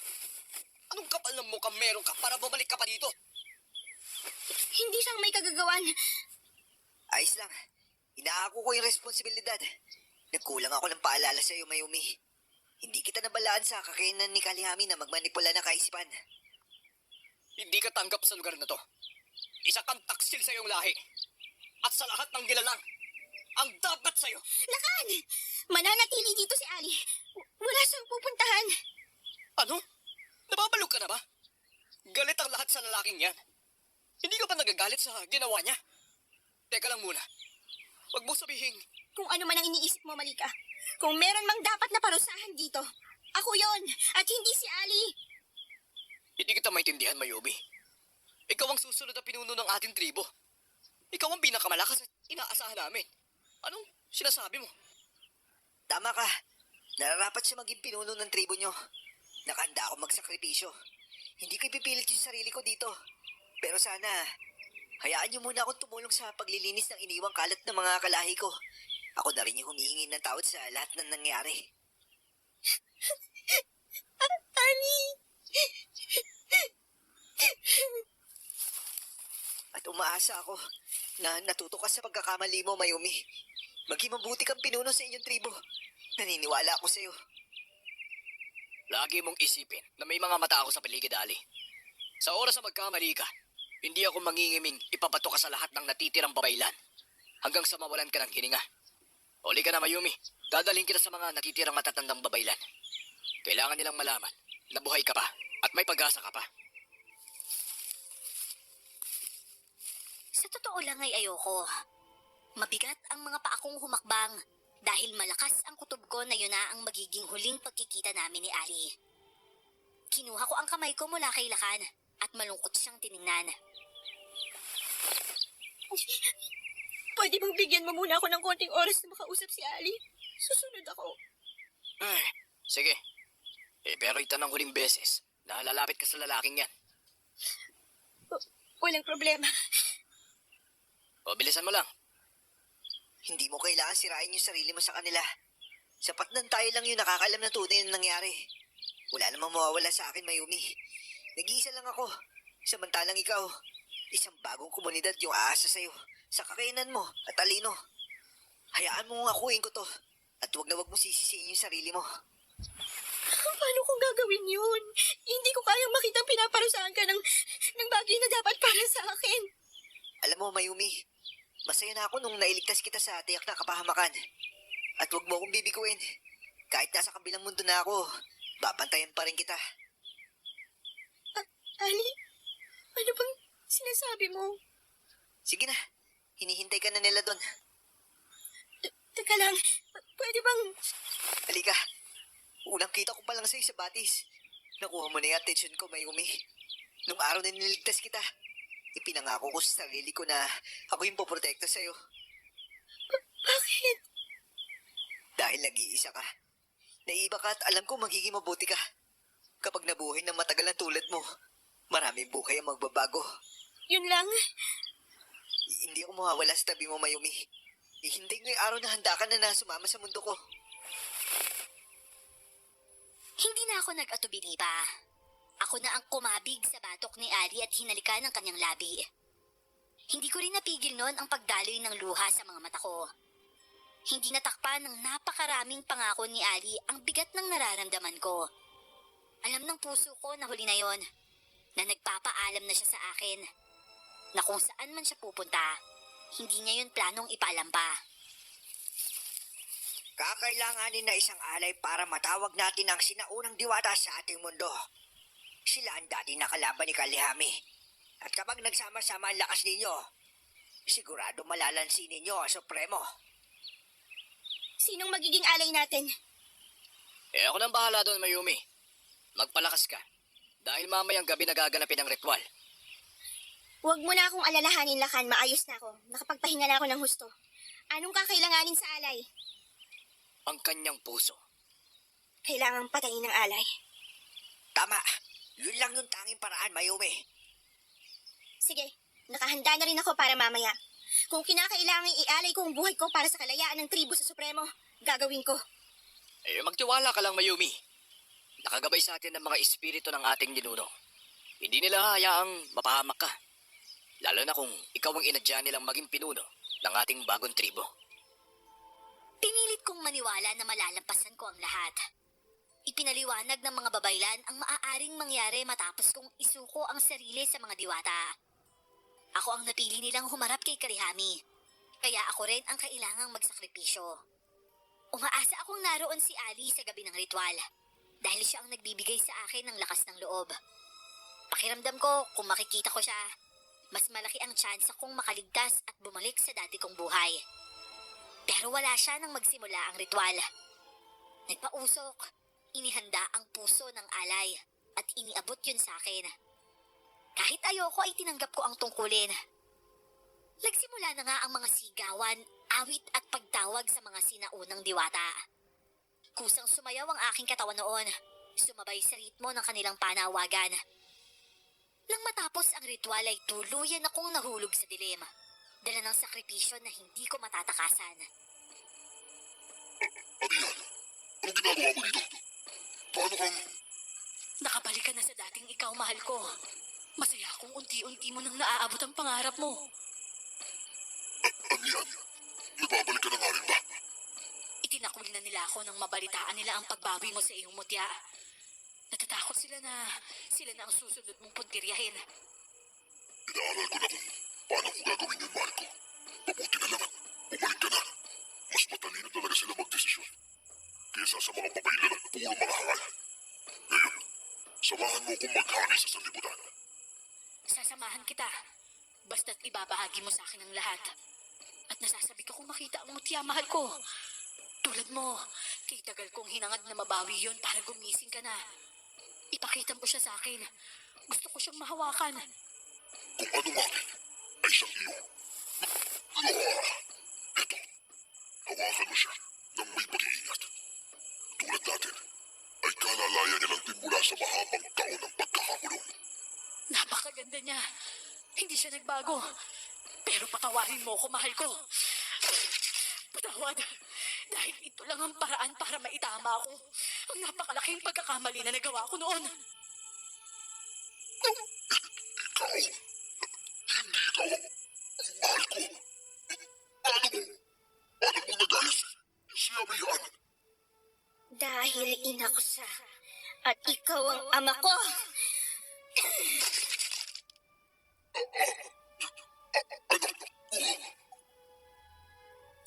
Anong kapal ng mukhang meron ka para bumalik ka pa dito? Hindi siyang may kagagawan. Ayos lang. Inaako ko yung responsibilidad. Nagkulang ako ng paalala sa iyo, Mayumi. Hindi kita nabalaan sa kakayanan ni Kalihami na magmanipula ng kaisipan. Hindi ka tanggap sa lugar na to. Isa kang taksil sa iyong lahi. At sa lahat ng gilalang, ang dapat sa'yo. Lakan! Mananatili dito si Ali. Wala siyang pupuntahan. Ano? Nababalog ka na ba? Galit ang lahat sa lalaking yan. Hindi ka ba nagagalit sa ginawa niya? Teka lang muna. Huwag mo sabihin, Kung ano man ang iniisip mo, Malika. Kung meron mang dapat na parusahan dito, Ako yon at hindi si Ali. Hindi kita maintindihan, Mayumi. Ikaw ang susunod na pinuno ng ating tribo. Ikaw ang pinakamalakas at inaasahan namin. Anong sinasabi mo? Tama ka. Nararapat siya maging pinuno ng tribo nyo. Nakahanda ako magsakripisyo. Hindi ko ipipilit yung sarili ko dito. Pero sana, hayaan niyo muna akong tumulong sa paglilinis ng iniwang kalat ng mga kalahi ko. Ako na rin yung humihingi ng tawad sa lahat ng nangyari. Ali! At umaasa ako na natuto ka sa pagkakamali mo, Mayumi. Maging mabuti kang pinuno sa inyong tribo. Naniniwala ako sa'yo. Lagi mong isipin na may mga mata ako sa paligid, Ali. Sa oras na magkamali ka, hindi ako mangingiming ipabato ka sa lahat ng natitirang babaylan hanggang sa mawalan ka ng hininga. Uli ka na, Mayumi. Dadalhin kita sa mga natitirang matatandang babaylan. Kailangan nilang malaman na buhay ka pa at may pag-asa ka pa. Sa totoo lang ay ayoko. Mabigat ang mga paakong humakbang dahil malakas ang kutob ko na yun na ang magiging huling pagkikita namin ni Ali. Kinuha ko ang kamay ko mula kay Lakan at malungkot siyang tiningnan. Pwede bang bigyan mo muna ako ng konting oras na makausap si Ali? Susunod ako. Ay, sige. Pero ito ng huling beses na lalapit ka sa lalaking yan. Walang problema. O, bilisan mo lang. Hindi mo kailangan sirain yung sarili mo sa kanila. Sapat nang tayo lang yung nakakalam na tunay na nangyari. Wala namang mawawala sa akin, Mayumi. Nag-iisa lang ako. Samantalang ikaw, isang bagong komunidad yung aasa sa'yo. Sa kakayanan mo at talino. Hayaan mo akuin ko to. At huwag na huwag mo sisisiin yung sarili mo. Paano kong gagawin yun? Hindi ko kayang makitang pinaparusahan ka ng bagay na dapat para sa akin. Alam mo, Mayumi, masaya na ako nung nailigtas kita sa tiyak na kapahamakan. At huwag mo akong bibiguin. Kahit nasa kabilang mundo na ako, babantayan pa rin kita. Ali, ano bang sinasabi mo? Sige na, hinihintay ka na nila doon. Teka lang, pwede bang... Halika, unang kita ko pa lang sa'yo sa batis. Nakuha mo na yung attention ko, Mayumi. Nung araw na niligtas kita, ipinangako ko sa sarili ko na ako yung poprotekta sa'yo. Bakit? Dahil nag-iisa ka. Naiiba ka at alam ko magiging mabuti ka. Kapag nabuhay ng matagal na tulad mo, maraming buhay ang magbabago. Yun lang? Hindi ako mawawala sa tabi mo, Mayumi. Ihintay ko yung araw na handa ka na sumama sa mundo ko. Hindi na ako nag-atubili pa. Ako na ang kumabig sa batok ni Ali at hinalikan ng kanyang labi. Hindi ko rin napigil noon ang pagdaloy ng luha sa mga mata ko. Hindi natakpan ng napakaraming pangako ni Ali ang bigat ng nararamdaman ko. Alam ng puso ko na huli na yon, na nagpapaalam na siya sa akin, na kung saan man siya pupunta, hindi niya yun planong ipaalam pa. Kakailanganin na isang alay para matawag natin ang sinaunang diwata sa ating mundo. Sila ang dati nakalaban ni Kalihami. At kapag nagsama-sama ang lakas ninyo, sigurado malalansin ninyo ang Supremo. Sinong magiging alay natin? Ako nang bahala doon, Mayumi. Magpalakas ka. Dahil mamayang gabi nagaganapin ang ritual. Huwag mo na akong alalahanin, Lakan. Maayos na ako. Nakapagpahinga na ako ng husto. Anong kakailanganin sa alay? Ang kanyang puso. Kailangang patayin ng alay. Tama. Yun lang yung tanging paraan, Mayumi. Sige, nakahanda na rin ako para mamaya. Kung kinakailangan ialay ko ang buhay ko para sa kalayaan ng tribo sa Supremo, gagawin ko. Magtiwala ka lang, Mayumi. Nakagabay sa atin ng mga espiritu ng ating ninuno. Hindi nila hayaang mapahamak ka. Lalo na kung ikaw ang inadya nilang maging pinuno ng ating bagong tribo. Pinilit kong maniwala na malalampasan ko ang lahat. Ipinaliwanag ng mga babaylan ang maaaring mangyari matapos kong isuko ang sarili sa mga diwata. Ako ang napili nilang humarap kay Kalihami, kaya ako rin ang kailangang magsakripisyo. Umaasa akong naroon si Ali sa gabi ng ritual, dahil siya ang nagbibigay sa akin ng lakas ng loob. Pakiramdam ko kung makikita ko siya, mas malaki ang tsansa kong makaligtas at bumalik sa dati kong buhay. Pero wala siya nang magsimula ang ritual. Nagpausok, inihanda ang puso ng alay at iniabot yun sa akin. Kahit ayoko ay tinanggap ko ang tungkulin. Nagsimula na nga ang mga sigawan, awit at pagtawag sa mga sinaunang diwata. Kusang sumayaw ang aking katawan noon, sumabay sa ritmo ng kanilang panawagan. Nang matapos ang ritual ay tuluyan akong nahulog sa dilim, dala ng sakripisyo na hindi ko matatakasan. Ano yan? Anong ginagawa mo dito? Paano kang... Nakabalik ka na sa dating ikaw, mahal ko. Masaya akong unti-unti mo nang naaabot ang pangarap mo. Ano yan? May babalik ka na nga rin ba? Itinakwil na nila ako nang mabalitaan nila ang pagbawi mo sa iyong mutya. Natatakot sila na ang susunod mong puntiryahin. Inaaral ko na kung paano ko gagawin yun, mahal ko. Mabuti na lang. Bumalik ka na. Mas matalino talaga sila magdesisyon. Kesa sa mga papaila na puro mga hangal. Ngayon, samahan mo kong maghari sa sanlibutan. Sasamahan kita. Basta't ibabahagi mo sa akin ang lahat. At nasasabi ko kung makita ang mutya, mahal ko. Tulad mo, kay tagal kong hinangad na mabawi yon para gumising ka na. Ipakita mo siya sa akin. Gusto ko siyang mahawakan. Kung anong akin, ay siyang iyo. Eto, hawakan mo siya ng may pag-iingat. Tulad natin, ay kalalaya niya lang din mula sa mahabang taon ng pagkakakulong. Napakaganda niya. Hindi siya nagbago. Pero patawarin mo ko, mahal ko. Patawad. Dahil ito lang ang paraan para maitama ako ang napakalaking pagkakamali na nagawa ko noon. Ikaw? Hindi ikaw ang mahal ko. Paano mo nagaya si Amihan? Dahil ina ko siya at ikaw ang ama ko.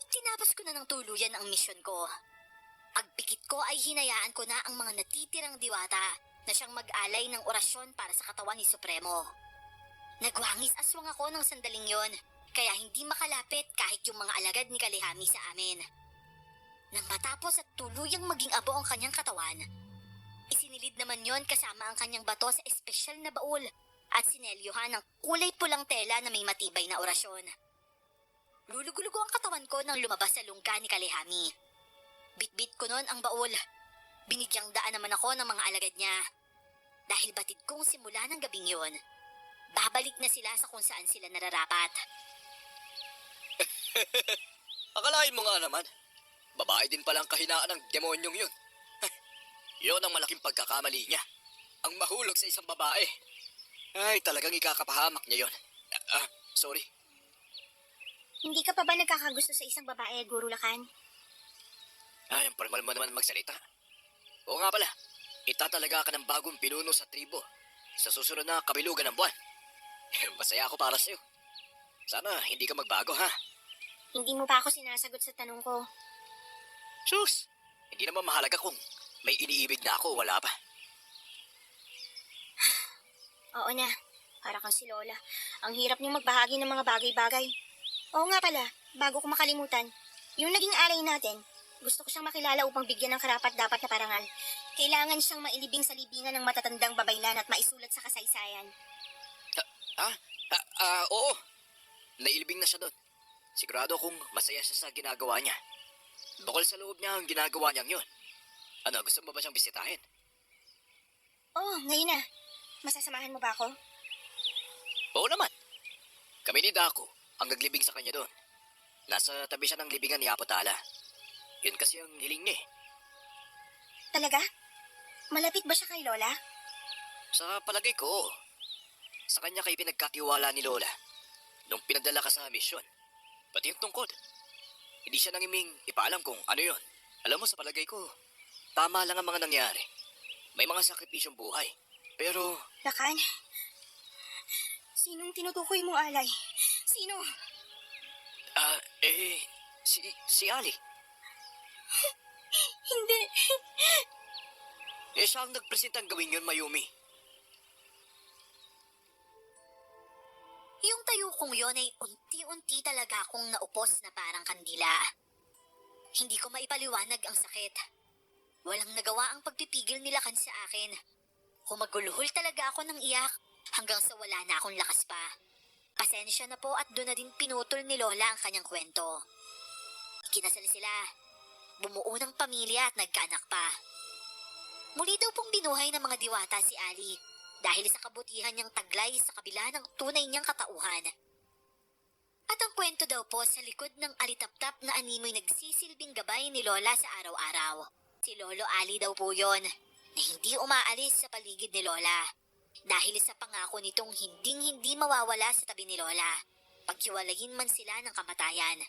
Tinapos ko na ng tuluyan ang misyon ko. Pagpikit ko ay hinayaan ko na ang mga natitirang diwata na siyang mag-alay ng orasyon para sa katawan ni Supremo. Nagwangis aswang ako ng sandaling yon, kaya hindi makalapit kahit yung mga alagad ni Kalihami sa amin. Nang matapos at tuluyang maging abo ang kanyang katawan, isinilid naman yon kasama ang kanyang bato sa espesyal na baul at sinelyohan ng kulay pulang tela na may matibay na orasyon. Lulugulugo ang katawan ko nang lumabas sa lungga ni Kalihami. Bitbit ko noon ang baul. Binigyang daan naman ako ng mga alagad niya. Dahil batid kong simula ng gabing yon, babalik na sila sa kung saan sila nararapat. Akalain mo nga naman, babae din palang kahinaan ng demonyong yun. Yun ang malaking pagkakamali niya. Ang mahulog sa isang babae. Ay, talagang ikakapahamak niya yun. Sorry. Hindi ka pa ba nagkakagusto sa isang babae, Guru Lakan? Ay, ang formal mo naman magsalita. Oo nga pala, itatalaga ka ng bagong pinuno sa tribo sa susunod na kabilugan ng buwan. Masaya ako para sa'yo. Sana hindi ka magbago, ha? Hindi mo pa ako sinasagot sa tanong ko. Sus, hindi naman mahalaga kung may iniibig na ako, wala pa. Oo na, para kang si Lola. Ang hirap niyong magbahagi ng mga bagay-bagay. Oo nga pala, bago ko makalimutan, yung naging alay natin, gusto ko siyang makilala upang bigyan ng karapat-dapat na parangal. Kailangan siyang mailibing sa libingan ng matatandang babaylan at maisulat sa kasaysayan. Oo. Nailibing na siya doon. Sigurado akong masaya siya sa ginagawa niya. Bukol sa loob niya ang ginagawa niyang yun. Ano, gusto mo ba siyang bisitahin? Oo, ngayon na. Masasamahan mo ba ako? Oo naman. Kami ni Dako ang naglibing sa kanya doon. Nasa tabi siya ng libingan ni Apo Tala. Yun kasi ang hiling niya eh. Talaga? Malapit ba siya kay Lola? Sa palagay ko, oo. Sa kanya kay pinagkatiwala ni Lola nung pinadala ka sa misyon. Pati yung tungkod. Hindi siya nangiming ipaalam kung ano yon. Alam mo, sa palagay ko, tama lang ang mga nangyari. May mga sakripisyong buhay. Pero, Lakan? Sinong tinutukoy mo, alay? Sino? si Ali. Hindi. Siya ang nagpresentang gawin yun, Mayumi. Yung tayo kong yon ay unti-unti talaga akong naupos na parang kandila. Hindi ko maipaliwanag ang sakit. Walang nagawa ang pagpipigil ni Lakan sa akin. Humaguluhol talaga ako ng iyak hanggang sa wala na akong lakas pa. Pasensya na po at doon na din pinutol ni Lola ang kanyang kwento. Ikinasal sila. Bumuo ng pamilya at nagkaanak pa. Muli daw pong binuhay ng mga diwata si Ali dahil sa kabutihan niyang taglay sa kabila ng tunay niyang katauhan. At ang kwento daw po sa likod ng alitaptap na animoy nagsisilbing gabay ni Lola sa araw-araw. Si Lolo Ali daw po yon na hindi umaalis sa paligid ni Lola dahil sa pangako nitong hinding-hindi mawawala sa tabi ni Lola paghiwalayin man sila ng kamatayan.